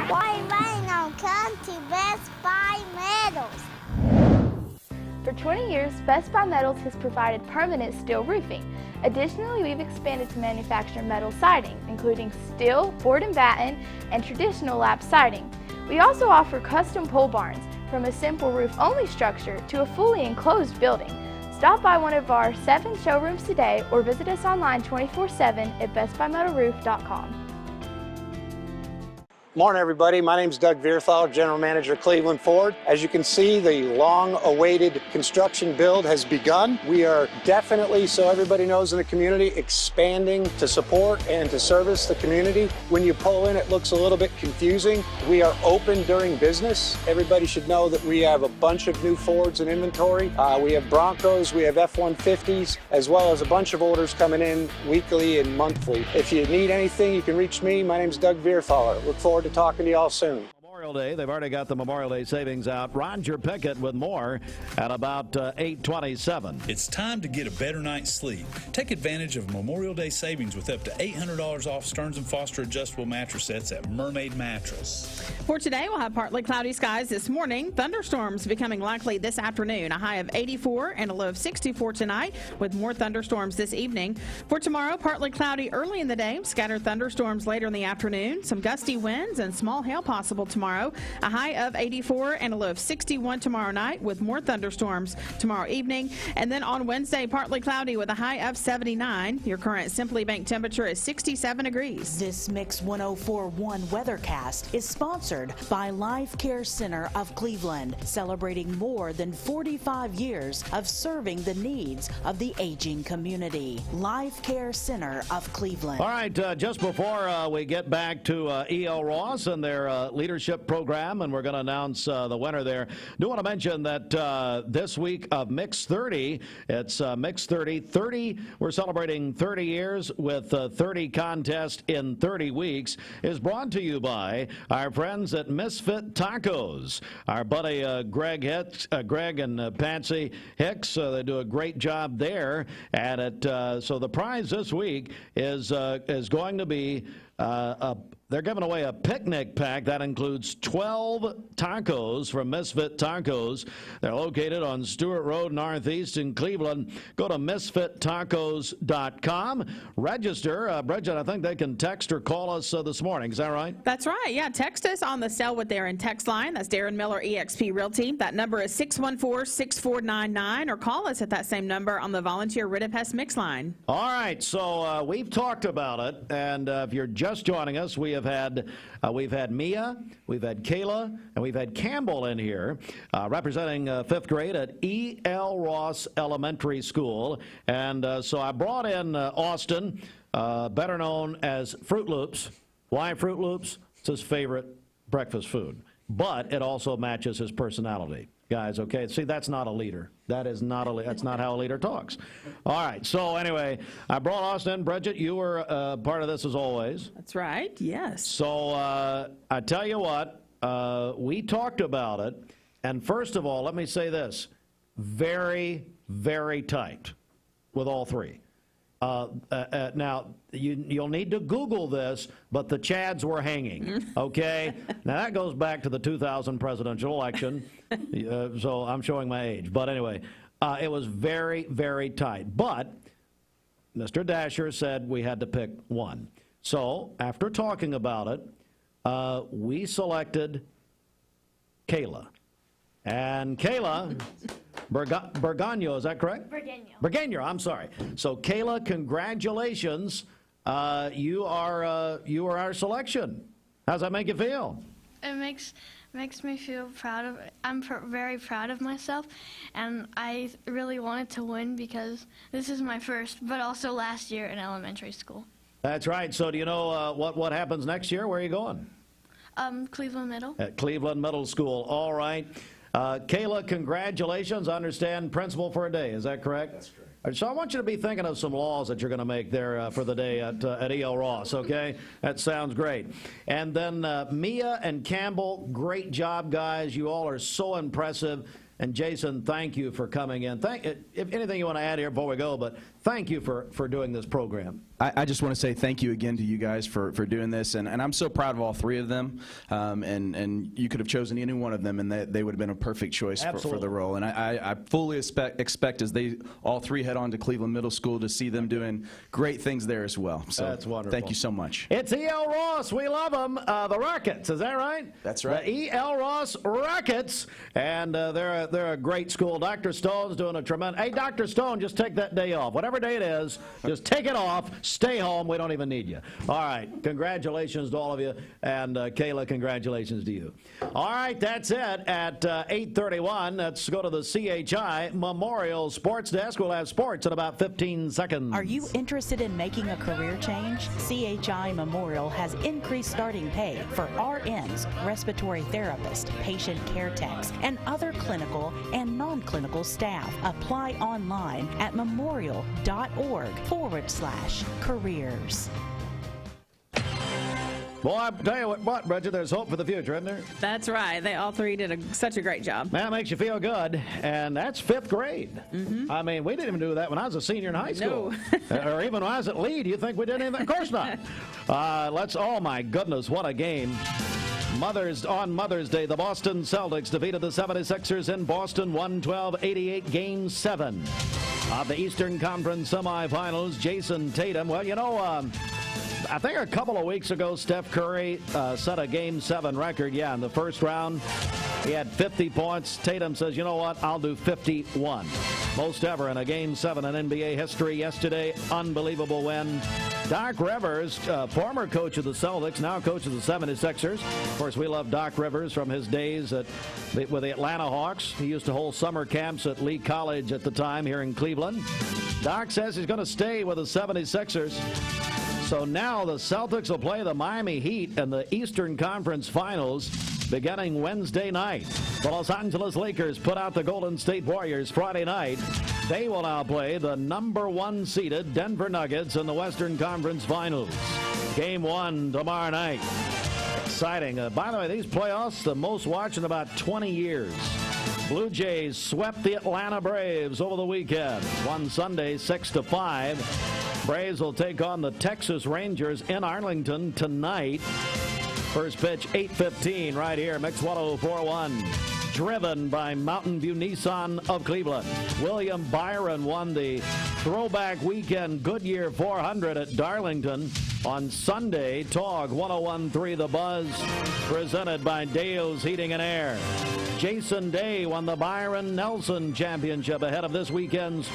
Why rain on country Best Buy Metals? For 20 years, Best Buy Metals has provided permanent steel roofing. Additionally, we've expanded to manufacture metal siding, including steel, board and batten, and traditional lap siding. We also offer custom pole barns, from a simple roof-only structure to a fully enclosed building. Stop by one of our 7 showrooms today or visit us online 24/7 at bestbuymetalroof.com. Morning, everybody. My name is Doug Vierthaler, General Manager of Cleveland Ford. As you can see, the long-awaited construction build has begun. We are definitely, so everybody knows in the community, expanding to support and to service the community. When you pull in, it looks a little bit confusing. We are open during business. Everybody should know that we have a bunch of new Fords in inventory. We have Broncos, we have F-150s, as well as a bunch of orders coming in weekly and monthly. If you need anything, you can reach me. My name is Doug Vierthaler. Look forward to talking to you all soon. Memorial Day, they've already got the Memorial Day savings out. Roger Pickett with more at about 8:27. It's time to get a better night's sleep. Take advantage of Memorial Day savings with up to $800 off Stearns & Foster adjustable mattress sets at Mermaid Mattress. For today, we'll have partly cloudy skies this morning. Thunderstorms becoming likely this afternoon. A high of 84 and a low of 64 tonight, with more thunderstorms this evening. For tomorrow, partly cloudy early in the day. Scattered thunderstorms later in the afternoon. Some gusty winds and small hail possible tomorrow. A high of 84 and a low of 61 tomorrow night, with more thunderstorms tomorrow evening. And then on Wednesday, partly cloudy with a high of 79. Your current Simply Bank temperature is 67 degrees. This Mix 104.1 Weathercast is sponsored by Life Care Center of Cleveland, celebrating more than 45 years of serving the needs of the aging community. Life Care Center of Cleveland. All right, just before we get back to E.L. Ross and their leadership program, and we're going to announce the winner there. Do want to mention that this week of Mix 30, it's Mix 30. We're celebrating 30 years with 30 contests in 30 weeks, is brought to you by our friends at Misfit Tacos. Our buddy Greg and Patsy Hicks, they do a great job there at it. So the prize this week is going to be they're giving away a picnic pack that includes 12 tacos from Misfit Tacos. They're located on Stewart Road Northeast in Cleveland. Go to misfittacos.com. Register. Bridget, I think they can text or call us this morning. Is that right? That's right. Yeah, text us on the Sell What They're in text line. That's Darren Miller, eXp Realty. That number is 614-6499, or call us at that same number on the Volunteer Rid of Pest Mix line. All right, so we've talked about it, and if you're just joining us, we've had Mia, we've had Kayla, and we've had Campbell in here representing 5th grade at E.L. Ross Elementary School. And so I brought in Austin, better known as Fruit Loops. Why Fruit Loops? It's his favorite breakfast food, but it also matches his personality. Guys, okay? See, that's not a leader. That's not how a leader talks. All right. So anyway, I brought Austin. Bridget, you were part of this as always. That's right. Yes. So I tell you what, we talked about it. And first of all, let me say this. Very, very tight with all three. Now, you'll need to Google this, but the Chads were hanging, okay? Now, that goes back to the 2000 presidential election, so I'm showing my age. But anyway, it was very, very tight. But Mr. Dasher said we had to pick one. So after talking about it, we selected Kayla. And Kayla... Bergano, is that correct? Bergano, I'm sorry. So, Kayla, congratulations. You are our selection. How's that make you feel? It makes me feel proud. I'm very proud of myself, and I really wanted to win because this is my first, but also last year in elementary school. That's right. So, do you know what happens next year? Where are you going? Cleveland Middle. At Cleveland Middle School. All right. Kayla, congratulations. I understand principal for a day. Is that correct? That's correct. So I want you to be thinking of some laws that you're going to make there for the day at E.L. Ross, okay? That sounds great. And then Mia and Campbell, great job, guys. You all are so impressive. And Jason, thank you for coming in. If anything you want to add here before we go, but thank you for doing this program. I just want to say thank you again to you guys for doing this, and I'm so proud of all three of them. And you could have chosen any one of them, and they would have been a perfect choice for the role. And I fully expect as they all three head on to Cleveland Middle School to see them doing great things there as well. So that's wonderful. Thank you so much. It's E.L. Ross. We love them. The Rockets. Is that right? That's right. The E.L. Ross Rockets, and they're a great school. Dr. Stone's doing a tremendous. Hey, Dr. Stone, just take that day off. Whatever day it is, just take it off. Stay home. We don't even need you. All right. Congratulations to all of you. And Kayla, congratulations to you. All right. That's it at 8:31. Let's go to the CHI Memorial Sports Desk. We'll have sports in about 15 seconds. Are you interested in making a career change? CHI Memorial has increased starting pay for RNs, respiratory therapists, patient care techs, and other clinical and non-clinical staff. Apply online at memorial.org/careers. Boy, I tell you what, Bridget, there's hope for the future, isn't there? That's right. They all three did such a great job. That makes you feel good, and that's 5th grade. Mm-hmm. I mean, we didn't even do that when I was a senior in high school. No. Or even when I was at Lee. Do you think we did anything? Of course not. Oh, my goodness, what a game. On Mother's Day, the Boston Celtics defeated the 76ers in Boston 112-88, Game 7 of the Eastern Conference semifinals. Jason Tatum, well, you know, I think a couple of weeks ago, Steph Curry set a Game 7 record. Yeah, in the first round, he had 50 points. Tatum says, you know what, I'll do 51. Most ever in a Game 7 in NBA history yesterday. Unbelievable win. Doc Rivers, former coach of the Celtics, now coach of the 76ers. Of course, we love Doc Rivers from his days with the Atlanta Hawks. He used to hold summer camps at Lee College at the time here in Cleveland. Doc says he's going to stay with the 76ers. So now the Celtics will play the Miami Heat in the Eastern Conference Finals beginning Wednesday night. The Los Angeles Lakers put out the Golden State Warriors Friday night. They will now play the #1 seeded Denver Nuggets in the Western Conference Finals. Game 1 tomorrow night. Exciting. By the way, these playoffs, the most watched in about 20 years. Blue Jays swept the Atlanta Braves over the weekend. Won Sunday 6-5. Braves will take on the Texas Rangers in Arlington tonight. First pitch, 8:15 right here, Mix 104.1. Driven by Mountain View Nissan of Cleveland. William Byron won the Throwback Weekend Goodyear 400 at Darlington on Sunday. TOG 101.3 The Buzz, presented by Dale's Heating and Air. Jason Day won the Byron Nelson Championship ahead of this weekend's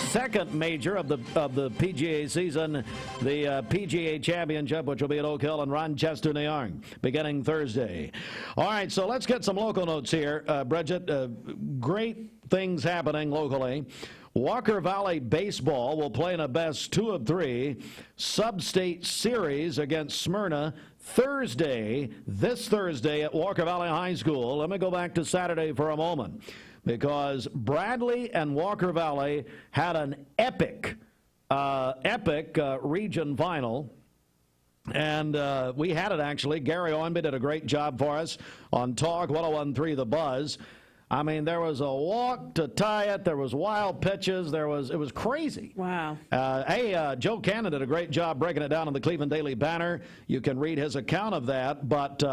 second major of the PGA season, the PGA Championship, which will be at Oak Hill in Rochester, New York, beginning Thursday. All right, so let's get some local notes here. Bridget, great things happening locally. Walker Valley Baseball will play in a best 2 of 3 sub-state series against Smyrna this Thursday at Walker Valley High School. Let me go back to Saturday for a moment, because Bradley and Walker Valley had an epic region final. And we had it, actually. Gary Oinby did a great job for us on TOG 101.3 The Buzz. I mean, there was a walk to tie it. There was wild pitches. It was crazy. Wow. Joe Cannon did a great job breaking it down in the Cleveland Daily Banner. You can read his account of that. But,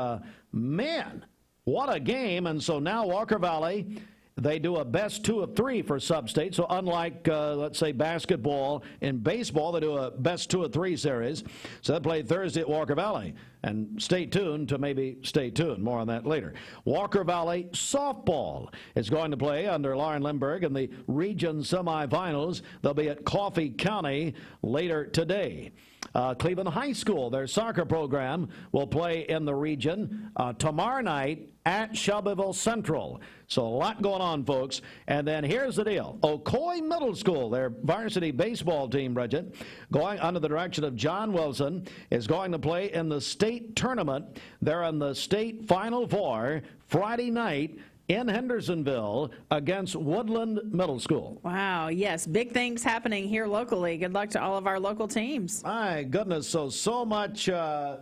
man, what a game. And so now Walker Valley, they do a best 2 of 3 for sub-state. So unlike, let's say, basketball, in baseball, they do a best 2 of 3 series. So they play Thursday at Walker Valley. And stay tuned. More on that later. Walker Valley softball is going to play under Lauren Lindbergh in the region semifinals. They'll be at Coffee County later today. Cleveland High School, their soccer program, will play in the region tomorrow night at Shelbyville Central. So a lot going on, folks. And then here's the deal. Ocoee Middle School, their varsity baseball team, Bridget, going under the direction of John Wilson, is going to play in the state tournament. They're in the state Final Four Friday night in Hendersonville against Woodland Middle School. Wow, yes, big things happening here locally. Good luck to all of our local teams. My goodness, so much going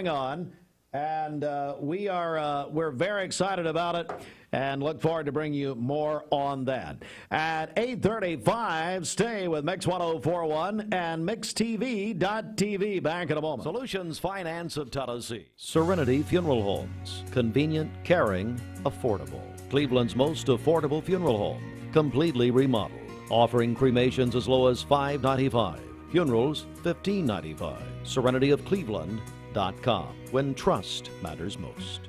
on, and we're very excited about it and look forward to bringing you more on that. At 8:35, stay with Mix 104.1 and MixTV.tv. Back in a moment. Solutions Finance of Tennessee. Serenity Funeral Homes. Convenient, caring, affordable. Cleveland's most affordable funeral home. Completely remodeled. Offering cremations as low as $5.95. Funerals, $15.95. SerenityofCleveland.com. When trust matters most.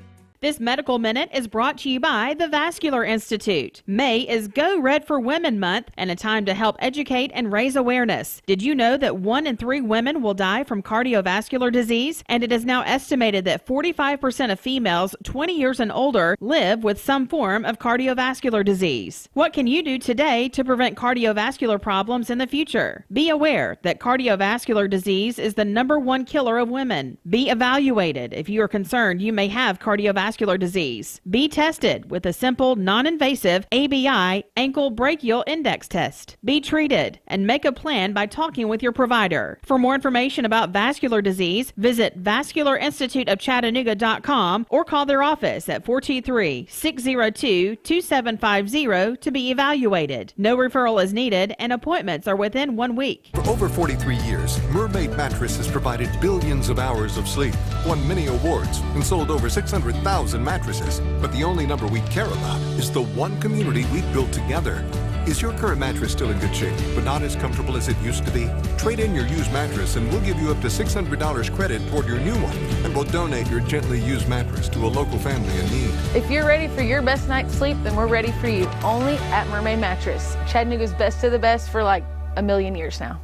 This Medical Minute is brought to you by the Vascular Institute. May is Go Red for Women Month and a time to help educate and raise awareness. Did you know that 1 in 3 women will die from cardiovascular disease? And it is now estimated that 45% of females 20 years and older live with some form of cardiovascular disease. What can you do today to prevent cardiovascular problems in the future? Be aware that cardiovascular disease is the #1 killer of women. Be evaluated if you are concerned you may have cardiovascular disease. Be tested with a simple, non-invasive ABI ankle brachial index test. Be treated and make a plan by talking with your provider. For more information about vascular disease, visit vascularinstituteofchattanooga.com or call their office at 423-602-2750 to be evaluated. No referral is needed and appointments are within 1 week. For over 43 years, Mermaid Mattress has provided billions of hours of sleep, won many awards, and sold over 600,000 mattresses. But the only number we care about is the one community we've built together. Is your current mattress still in good shape, but not as comfortable as it used to be? Trade in your used mattress and we'll give you up to $600 credit toward your new one. And we'll donate your gently used mattress to a local family in need. If you're ready for your best night's sleep, then we're ready for you. Only at Mermaid Mattress. Chattanooga's best of the best for like a million years now.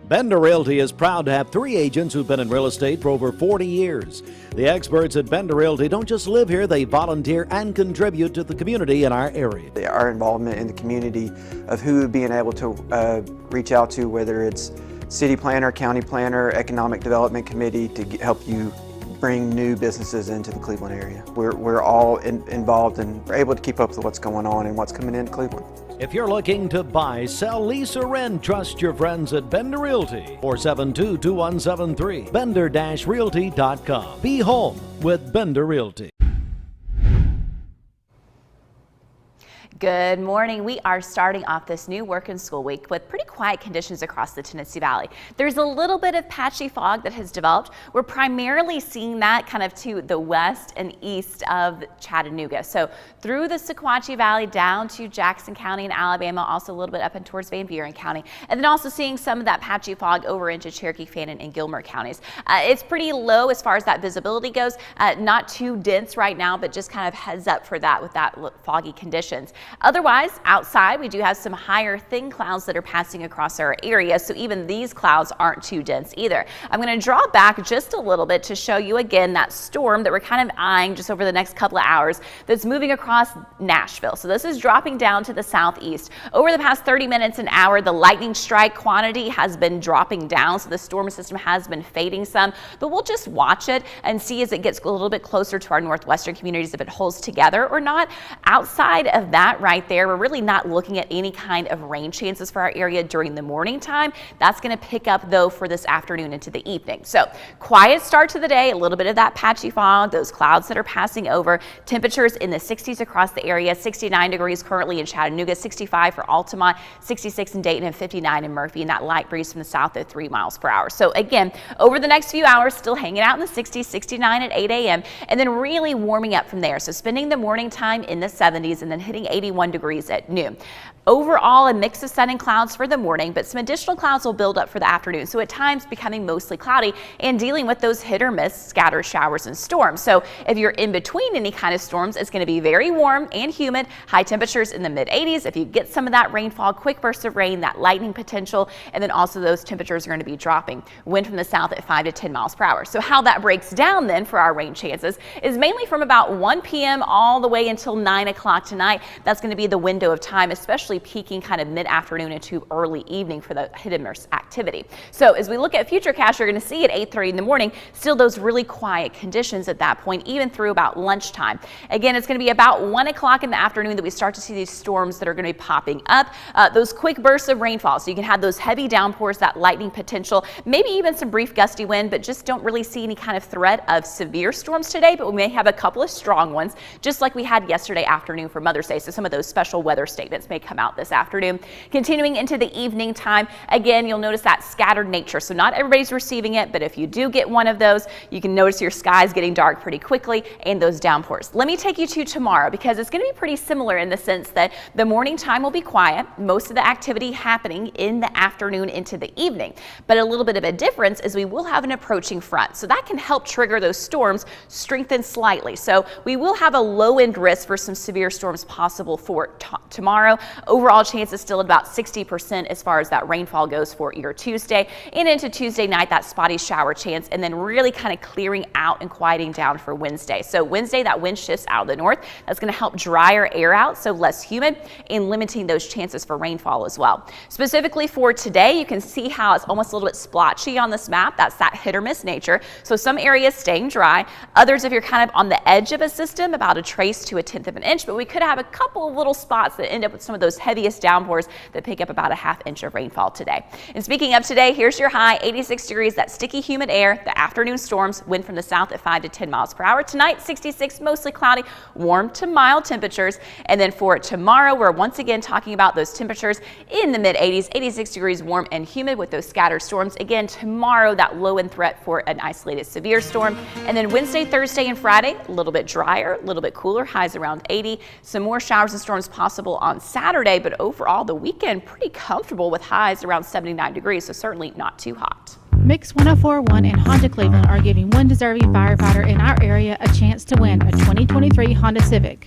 Bender Realty is proud to have 3 agents who've been in real estate for over 40 years. The experts at Bender Realty don't just live here, they volunteer and contribute to the community in our area. Our involvement in the community of who being able to reach out to, whether it's city planner, county planner, economic development committee, to help you bring new businesses into the Cleveland area. We're all involved and we're able to keep up with what's going on and what's coming into Cleveland. If you're looking to buy, sell, lease, or rent, trust your friends at Bender Realty. 472-2173. Bender-Realty.com. Be home with Bender Realty. Good morning. We are starting off this new work and school week with pretty quiet conditions across the Tennessee Valley. There's a little bit of patchy fog that has developed. We're primarily seeing that kind of to the west and east of Chattanooga. So through the Sequatchie Valley down to Jackson County in Alabama, also a little bit up and towards Van Buren County, and then also seeing some of that patchy fog over into Cherokee, Fannin, and Gilmer counties. It's pretty low as far as that visibility goes. Not too dense right now, but just kind of heads up for that with that foggy conditions. Otherwise, outside, we do have some higher thin clouds that are passing across our area, so even these clouds aren't too dense either. I'm going to draw back just a little bit to show you again that storm that we're kind of eyeing just over the next couple of hours that's moving across Nashville. So this is dropping down to the southeast. Over the past 30 minutes an hour, the lightning strike quantity has been dropping down, so the storm system has been fading some, but we'll just watch it and see as it gets a little bit closer to our northwestern communities if it holds together or not. Outside of that right there, we're really not looking at any kind of rain chances for our area during the morning time. That's going to pick up though for this afternoon into the evening. So quiet start to the day, a little bit of that patchy fog, those clouds that are passing over. Temperatures in the 60s across the area, 69 degrees currently in Chattanooga, 65 for Altamont, 66 in Dayton, and 59 in Murphy, and that light breeze from the south at 3 miles per hour. So again, over the next few hours, still hanging out in the 60s, 69 at 8 a.m., and then really warming up from there. So spending the morning time in the 70s and then hitting 81 degrees at noon. Overall, a mix of sun and clouds for the morning, but some additional clouds will build up for the afternoon. So at times becoming mostly cloudy and dealing with those hit or miss scattered showers and storms. So if you're in between any kind of storms, it's going to be very warm and humid, high temperatures in the mid 80s. If you get some of that rainfall, quick bursts of rain, that lightning potential, and then also those temperatures are going to be dropping. Wind from the south at 5 to 10 miles per hour. So how that breaks down then for our rain chances is mainly from about 1 p.m. all the way until 9 o'clock tonight. That's going to be the window of time, especially peaking kind of mid-afternoon into early evening for the hit and miss activity. So as we look at futurecast, you're going to see at 8:30 in the morning still those really quiet conditions at that point, even through about lunchtime. Again, it's going to be about 1 o'clock in the afternoon that we start to see these storms that are going to be popping up. Those quick bursts of rainfall, so you can have those heavy downpours, that lightning potential, maybe even some brief gusty wind, but just don't really see any kind of threat of severe storms today. But we may have a couple of strong ones, just like we had yesterday afternoon for Mother's Day. So some of those special weather statements may come out this afternoon. Continuing into the evening time, again, you'll notice that scattered nature. So not everybody's receiving it, but if you do get one of those, you can notice your skies getting dark pretty quickly and those downpours. Let me take you to tomorrow, because it's going to be pretty similar in the sense that the morning time will be quiet, most of the activity happening in the afternoon into the evening. But a little bit of a difference is we will have an approaching front. So that can help trigger those storms strengthen slightly. So we will have a low end risk for some severe storms possible for tomorrow. Overall chance is still at about 60% as far as that rainfall goes for your Tuesday, and into Tuesday night, that spotty shower chance, and then really kind of clearing out and quieting down for Wednesday. So Wednesday, that wind shifts out of the north. That's going to help drier air out, so less humid, and limiting those chances for rainfall as well. Specifically for today, you can see how it's almost a little bit splotchy on this map. That's that hit or miss nature. So some areas staying dry, others if you're kind of on the edge of a system, about a trace to a tenth of an inch, but we could have a couple of little spots that end up with some of those heaviest downpours that pick up about a ½ inch of rainfall today. And speaking of today, here's your high, 86 degrees, that sticky humid air, the afternoon storms, wind from the south at 5 to 10 miles per hour. Tonight, 66, mostly cloudy, warm to mild temperatures. And then for tomorrow, we're once again talking about those temperatures in the mid 80s, 86 degrees, warm and humid with those scattered storms. Again, tomorrow, that low end threat for an isolated severe storm. And then Wednesday, Thursday, and Friday, a little bit drier, a little bit cooler, highs around 80. Some more showers and storms possible on Saturday, but overall the weekend pretty comfortable with highs around 79 degrees, so certainly not too hot. Mix 104.1 and Honda Cleveland are giving one deserving firefighter in our area a chance to win a 2023 Honda Civic.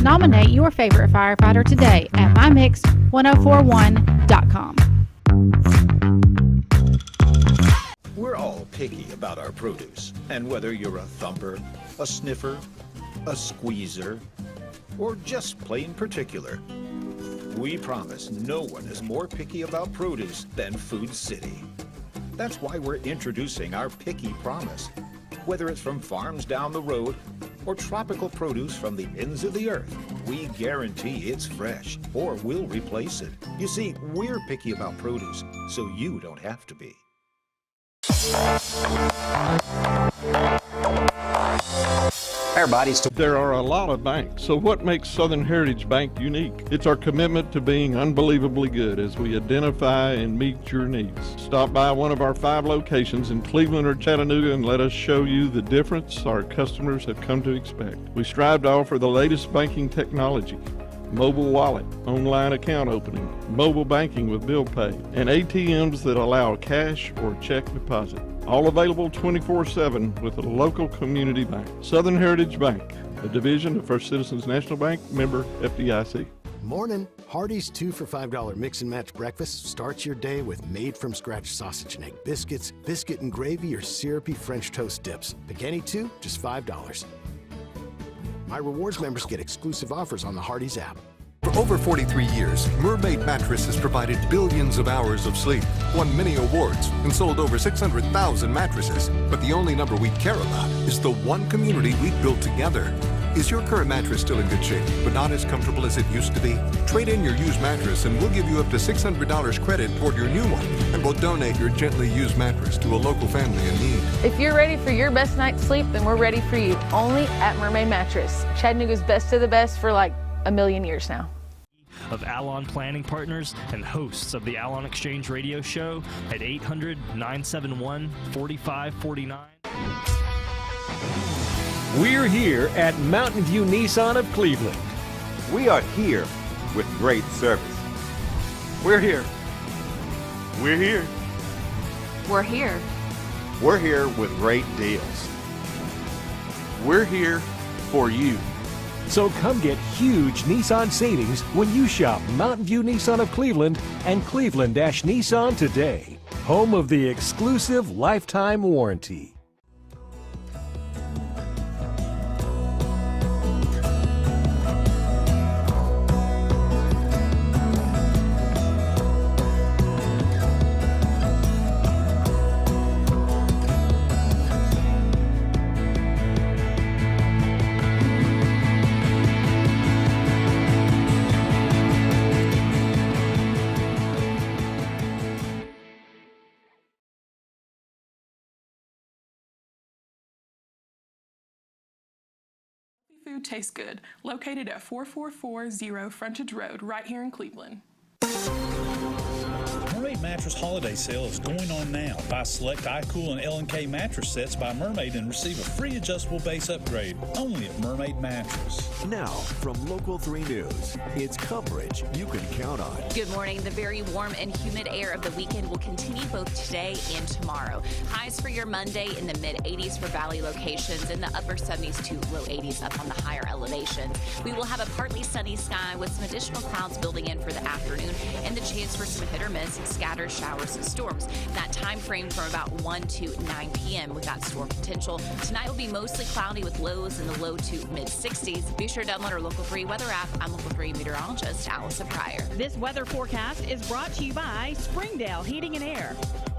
Nominate your favorite firefighter today at mymix1041.com. We're all picky about our produce, and whether you're a thumper, a sniffer, a squeezer, or just plain particular, we promise no one is more picky about produce than Food City. That's why we're introducing our Picky Promise. Whether it's from farms down the road or tropical produce from the ends of the earth, we guarantee it's fresh or we'll replace it. You see, we're picky about produce, so you don't have to be. There are a lot of banks, so what makes Southern Heritage Bank unique? It's our commitment to being unbelievably good as we identify and meet your needs. Stop by one of our 5 locations in Cleveland or Chattanooga and let us show you the difference our customers have come to expect. We strive to offer the latest banking technology, mobile wallet, online account opening, mobile banking with bill pay, and ATMs that allow cash or check deposit. All available 24/7 with a local community bank. Southern Heritage Bank, a division of First Citizens National Bank, member FDIC. Morning. Hardee's 2 for $5 mix and match breakfast starts your day with made from scratch sausage and egg biscuits, biscuit and gravy, or syrupy French toast dips. Pick any 2, just $5. My rewards members get exclusive offers on the Hardee's app. For over 43 years, Mermaid Mattress has provided billions of hours of sleep, won many awards, and sold over 600,000 mattresses. But the only number we care about is the one community we built together. Is your current mattress still in good shape, but not as comfortable as it used to be? Trade in your used mattress and we'll give you up to $600 credit toward your new one. And we'll donate your gently used mattress to a local family in need. If you're ready for your best night's sleep, then we're ready for you. Only at Mermaid Mattress. Chattanooga's best of the best for like a million years now. Of Alon Planning Partners and hosts of the Alon Exchange Radio Show at 800-971-4549. We're here at Mountain View Nissan of Cleveland. We are here with great service. We're here. We're here. We're here. We're here with great deals. We're here for you. So come get huge Nissan savings when you shop Mountain View Nissan of Cleveland and Cleveland-Nissan today, home of the exclusive lifetime warranty. Food tastes good. Located at 4440 Frontage Road, right here in Cleveland. Mermaid Mattress Holiday Sale is going on now. Buy select iCool and L&K mattress sets by Mermaid and receive a free adjustable base upgrade. Only at Mermaid Mattress. Now, from Local 3 News, it's coverage you can count on. Good morning. The very warm and humid air of the weekend will continue both today and tomorrow. Highs for your Monday in the mid-80s for valley locations and the upper 70s to low 80s up on the higher elevations. We will have a partly sunny sky with some additional clouds building in for the afternoon and the chance for some hit or miss scattered showers and storms. That time frame from about 1 to 9 p.m. with that storm potential. Tonight will be mostly cloudy with lows in the low to mid-60s. Be sure to download our Local 3 weather app. I'm Local 3 meteorologist Allison Pryor. This weather forecast is brought to you by Springdale Heating and Air.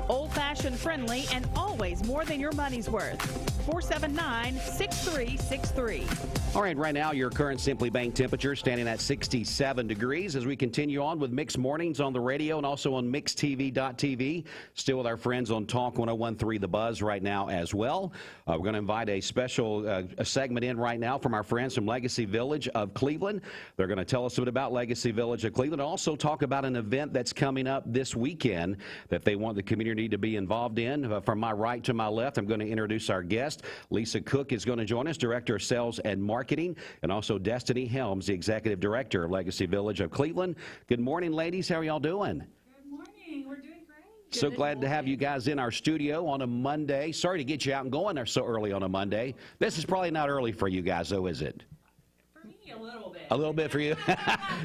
Old-fashioned, friendly, and always more than your money's worth. 479-6363. All right, right now your current Simply Bank temperature standing at 67 degrees as we continue on with Mixed Mornings on the radio and also on mixedtv.tv. Still with our friends on Talk 101.3 The Buzz right now as well. We're going to invite a special a segment in right now from our friends from Legacy Village of Cleveland. They're going to tell us a bit about Legacy Village of Cleveland and also talk about an event that's coming up this weekend that they want the community to be involved in. From my right to my left, I'm going to introduce our guest. Lisa Cook is going to join us, Director of Sales and Marketing, and also Destiny Helms, the Executive Director of Legacy Village of Cleveland. Good morning, ladies. How are y'all doing? Good morning. We're doing great. So glad to have you guys in our studio on a Monday. Sorry to get you out and going there so early on a Monday. This is probably not early for you guys, though, is it? For me, a little bit. A little bit for you?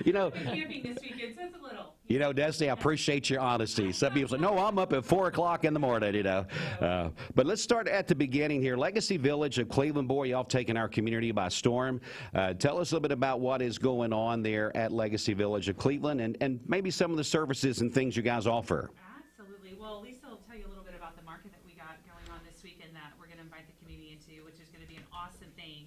You know, I've been camping this weekend, so it's a little. You know, Destiny, I appreciate your honesty. Some people say, no, I'm up at 4 o'clock in the morning, you know. But let's start at the beginning here. Legacy Village of Cleveland, boy, y'all have taken our community by storm. Tell us a little bit about what is going on there at Legacy Village of Cleveland and maybe some of the services and things you guys offer. Absolutely. Well, Lisa will tell you a little bit about the market that we got going on this weekend that we're going to invite the community into, which is going to be an awesome thing.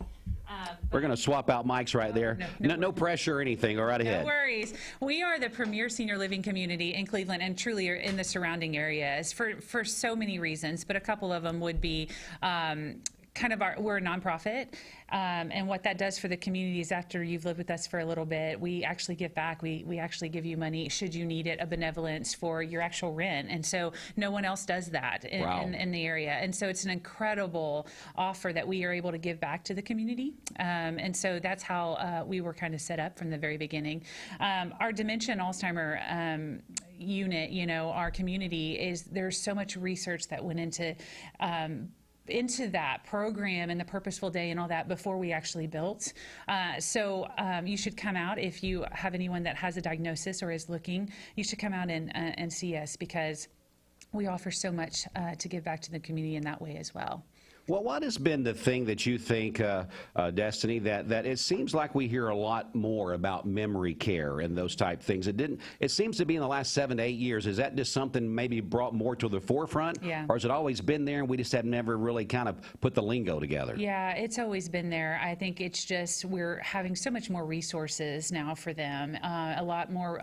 We're going to swap out mics right there. No pressure or anything. Go right ahead. No worries. We are the premier senior living community in Cleveland and truly are in the surrounding areas for so many reasons, but a couple of them would be we're a nonprofit, and what that does for the community is after you've lived with us for a little bit, we actually give back. We actually give you money should you need it, a benevolence for your actual rent, and so no one else does that in the area, and so it's an incredible offer that we are able to give back to the community, and so that's how we were kind of set up from the very beginning. Our dementia and Alzheimer unit, you know, our community there's so much research that went into that program and the purposeful day and all that before we actually built. So you should come out if you have anyone that has a diagnosis or is looking. You should come out and see us because we offer so much to give back to the community in that way as well. Well, what has been the thing that you think, Destiny, that it seems like we hear a lot more about memory care and those type things? It seems to be in the last 7 to 8 years. Is that just something maybe brought more to the forefront? Yeah. Or has it always been there and we just have never really kind of put the lingo together? Yeah, it's always been there. I think it's just we're having so much more resources now for them. A lot more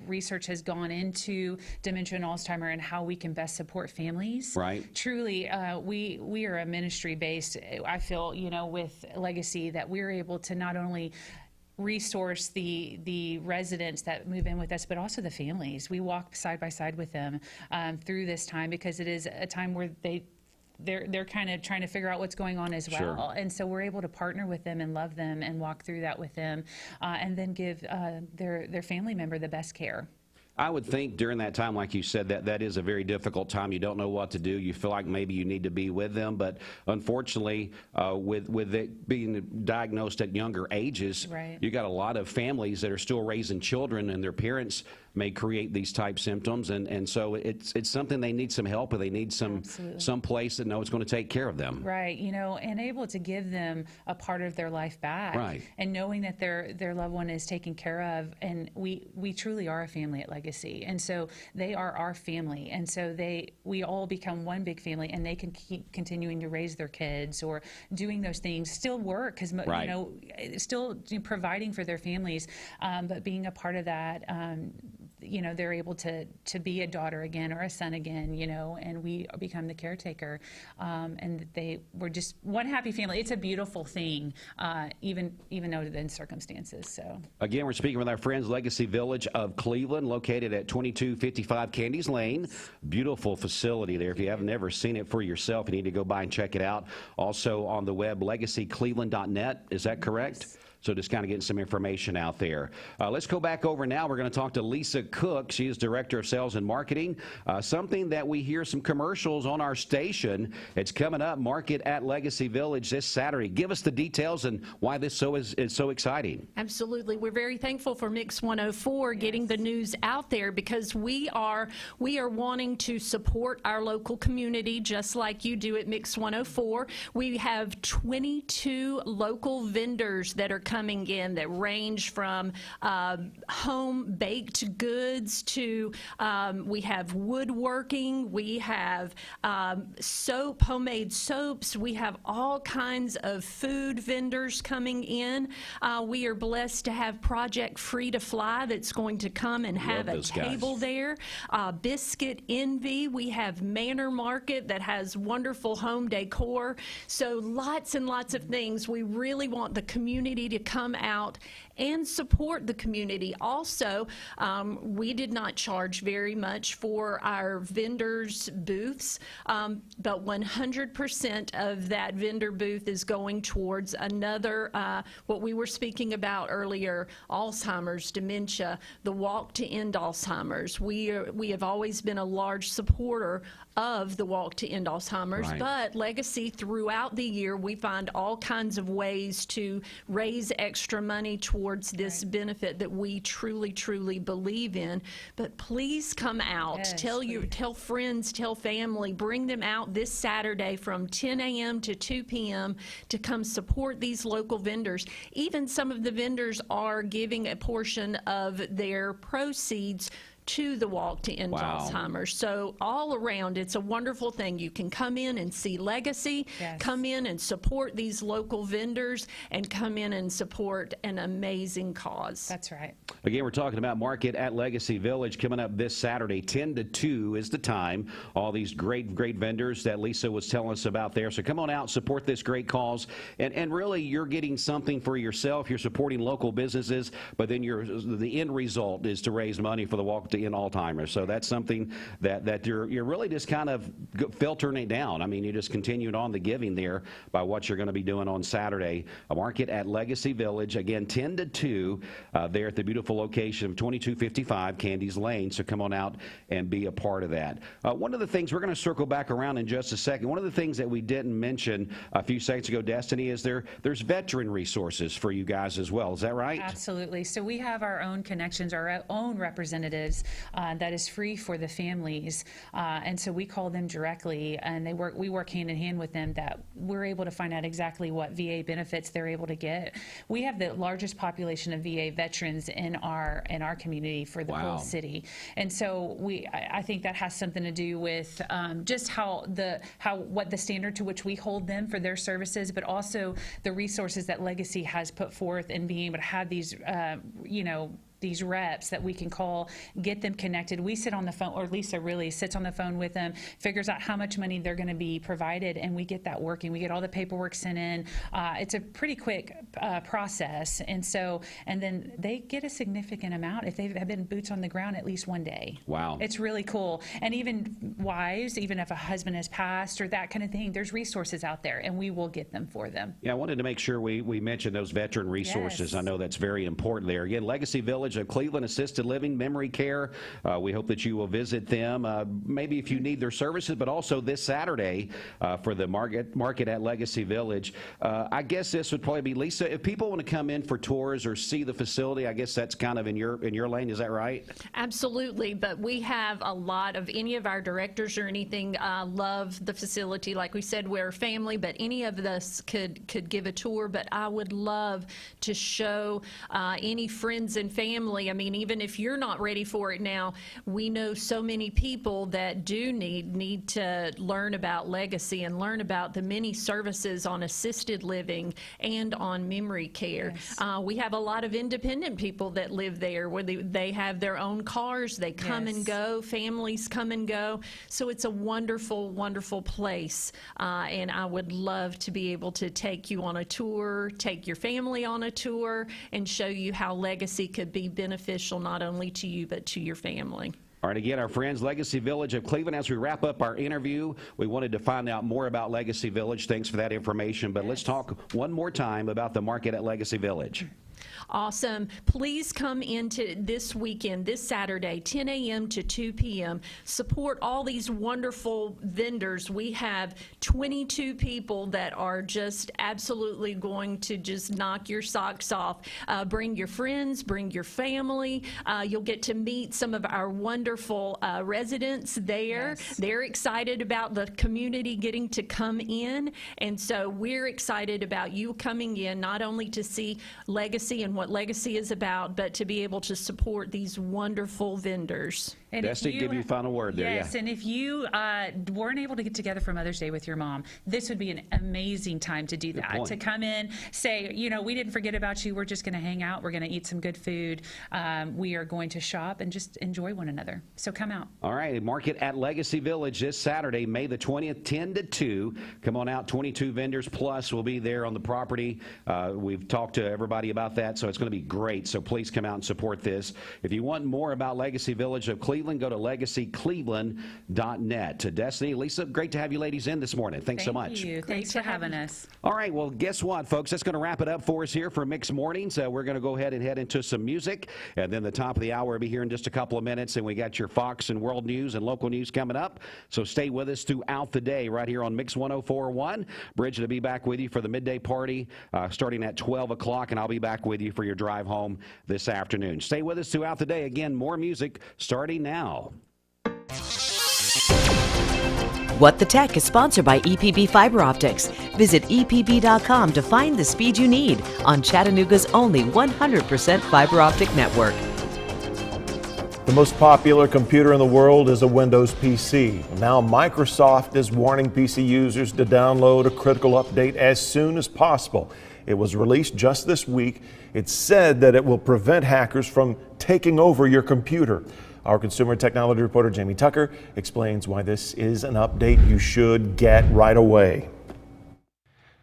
research has gone into dementia and Alzheimer and how we can best support families. Right. Truly, we are a ministry based, I feel, you know, with Legacy that we're able to not only resource the residents that move in with us, but also the families. We walk side by side with them through this time because it is a time where they they're kind of trying to figure out what's going on as well. Sure. And so we're able to partner with them and love them and walk through that with them, and then give their family member the best care. I would think during that time, like you said, that is a very difficult time. You don't know what to do. You feel like maybe you need to be with them, but unfortunately, with it being diagnosed at younger ages, right. You got a lot of families that are still raising children, and their parents may create these type symptoms, and so it's something they need some help, or they need some place that knows it's going to take care of them. Right, you know, and able to give them a part of their life back, right. And knowing that their loved one is taken care of, and we truly are a family at Legacy, and so they are our family, and so we all become one big family, and they can keep continuing to raise their kids or doing those things, still work, because right. you know, still providing for their families, but being a part of that. You know, they're able to be a daughter again or a son again, you know, and we become the caretaker, and we're just one happy family. It's a beautiful thing, even though in circumstances. So again, we're speaking with our friends, Legacy Village of Cleveland, located at 2255 Candies Lane. Beautiful facility there. If you haven't ever seen it for yourself, you need to go by and check it out. Also on the web, legacycleveland.net. Is that correct? Yes. So just kind of getting some information out there. Let's go back over now. We're going to talk to Lisa Cook. She is Director of Sales and Marketing. Something that we hear some commercials on our station. It's coming up, Market at Legacy Village this Saturday. Give us the details and why this is so exciting. Absolutely. We're very thankful for Mix 104 getting the news out there, because we are wanting to support our local community just like you do at Mix 104. We have 22 local vendors that are coming in that range from home baked goods to we have woodworking, we have soap, homemade soaps, we have all kinds of food vendors coming in. We are blessed to have Project Free to Fly that's going to come and have a table there. Biscuit Envy, we have Manor Market that has wonderful home decor. So lots and lots of things. We really want the community to come out and support the community. Also, we did not charge very much for our vendors' booths, but 100% of that vendor booth is going towards another, what we were speaking about earlier, Alzheimer's, dementia, the Walk to End Alzheimer's. We have always been a large supporter of the Walk to End Alzheimer's, right. But Legacy, throughout the year, we find all kinds of ways to raise extra money towards this right. benefit that we truly, truly believe in. But please come out. Yes, tell friends, tell family, bring them out this Saturday from 10 a.m. to 2 p.m. to come support these local vendors. Even some of the vendors are giving a portion of their proceeds to the Walk to End Alzheimer's. So all around, it's a wonderful thing. You can come in and see Legacy, yes. Come in and support these local vendors, and come in and support an amazing cause. That's right. Again, we're talking about Market at Legacy Village coming up this Saturday. 10 to 2 is the time. All these great vendors that Lisa was telling us about there. So come on out, support this great cause. And really, you're getting something for yourself. You're supporting local businesses, but then the end result is to raise money for the Walk to End Alzheimer's. So that's something that you're really just kind of filtering it down. I mean, you just continued on the giving there by what you're going to be doing on Saturday. A Market at Legacy Village, again, 10 to 2 there at the beautiful location of 2255 Candies Lane. So come on out and be a part of that. One of the things, we're going to circle back around in just a second. One of the things that we didn't mention a few seconds ago, Destiny, is there's veteran resources for you guys as well. Is that right? Absolutely. So we have our own connections, our own representatives that is free for the families, and so we call them directly, and we work hand in hand with them, that we're able to find out exactly what VA benefits they're able to get. We have the largest population of VA veterans in our community for the whole city, and so I think that has something to do with just what the standard to which we hold them for their services, but also the resources that Legacy has put forth in being able to have these these reps that we can call, get them connected. We sit on the phone, or Lisa really sits on the phone with them, figures out how much money they're going to be provided, and we get that working. We get all the paperwork sent in. It's a pretty quick process, and then they get a significant amount if they've been boots on the ground at least one day. Wow. It's really cool. And even wives, even if a husband has passed or that kind of thing, there's resources out there, and we will get them for them. Yeah, I wanted to make sure we mentioned those veteran resources. Yes. I know that's very important there. Again, Legacy Village of Cleveland Assisted Living, Memory Care. We hope that you will visit them, maybe if you need their services, but also this Saturday for the market at Legacy Village. I guess this would probably be, Lisa, if people want to come in for tours or see the facility, I guess that's kind of in your lane. Is that right? Absolutely, but we have a lot of any of our directors or anything love the facility. Like we said, we're a family, but any of us could give a tour. But I would love to show any friends and family. I mean, even if you're not ready for it now, we know so many people that do need to learn about Legacy and learn about the many services on assisted living and on memory care. Yes. We have a lot of independent people that live there where they have their own cars. They come and go. Families come and go. So it's a wonderful, wonderful place. And I would love to be able to take you on a tour, take your family on a tour, and show you how Legacy could be beneficial not only to you but to your family. All right, again, our friends, Legacy Village of Cleveland. As we wrap up our interview, we wanted to find out more about Legacy Village. Thanks for that information. But let's talk one more time about the market at Legacy Village. Awesome. Please come into this weekend, this Saturday, 10 a.m. to 2 p.m. Support all these wonderful vendors. We have 22 people that are just absolutely going to just knock your socks off. Bring your friends, bring your family. You'll get to meet some of our wonderful residents there. Yes. They're excited about the community getting to come in, and so we're excited about you coming in, not only to see Legacy and what Legacy is about, but to be able to support these wonderful vendors. And Destiny, give you a final word there. Yes, and if you weren't able to get together for Mother's Day with your mom, this would be an amazing time to do that. To come in, say, we didn't forget about you. We're just going to hang out. We're going to eat some good food. We are going to shop and just enjoy one another. So come out. All right, market at Legacy Village this Saturday, May the 20th, 10 to 2. Come on out. 22 vendors plus will be there on the property. We've talked to everybody about that, so it's going to be great. So please come out and support this. If you want more about Legacy Village of Cleveland, go to legacycleveland.net. To Destiny, Lisa, great to have you ladies in this morning. Thanks so much. Thank you. Thanks for having us. All right, well, guess what, folks? That's going to wrap it up for us here for Mixed Mornings. We're going to go ahead and head into some music, and then the top of the hour will be here in just a couple of minutes, and we got your Fox and World News and local news coming up. So stay with us throughout the day right here on Mix 104.1. Bridget will be back with you for the midday party starting at 12 o'clock, and I'll be back with you for your drive home this afternoon. Stay with us throughout the day. Again, more music starting now. What the Tech is sponsored by EPB Fiber Optics. Visit EPB.com to find the speed you need on Chattanooga's only 100% fiber optic network. The most popular computer in the world is a Windows PC. Now Microsoft is warning PC users to download a critical update as soon as possible. It was released just this week. It said that it will prevent hackers from taking over your computer. Our consumer technology reporter Jamie Tucker explains why this is an update you should get right away.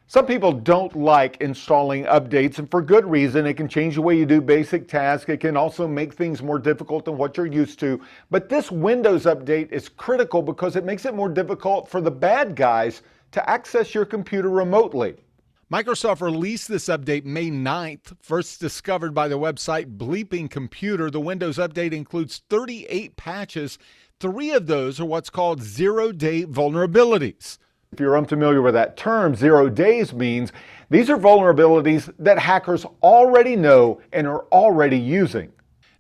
Some people don't like installing updates, and for good reason. It can change the way you do basic tasks. It can also make things more difficult than what you're used to. But this Windows update is critical because it makes it more difficult for the bad guys to access your computer remotely. Microsoft released this update May 9th, first discovered by the website Bleeping Computer. The Windows update includes 38 patches. 3 of those are what's called zero-day vulnerabilities. If you're unfamiliar with that term, 0 days means these are vulnerabilities that hackers already know and are already using.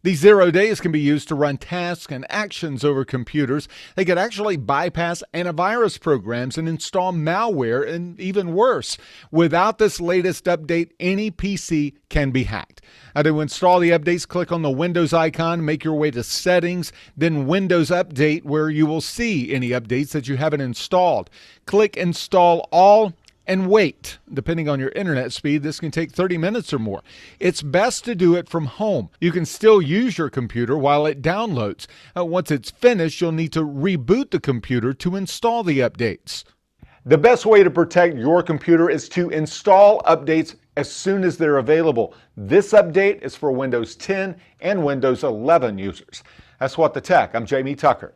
These 0 days can be used to run tasks and actions over computers. They could actually bypass antivirus programs and install malware, and even worse. Without this latest update, any PC can be hacked. Now, to install the updates, click on the Windows icon, make your way to Settings, then Windows Update, where you will see any updates that you haven't installed. Click Install All, And wait. Depending on your internet speed, this can take 30 minutes or more. It's best to do it from home. You can still use your computer while it downloads. Once it's finished, you'll need to reboot the computer to install the updates. The best way to protect your computer is to install updates as soon as they're available. This update is for Windows 10 and Windows 11 users. That's What the Tech. I'm Jamie Tucker.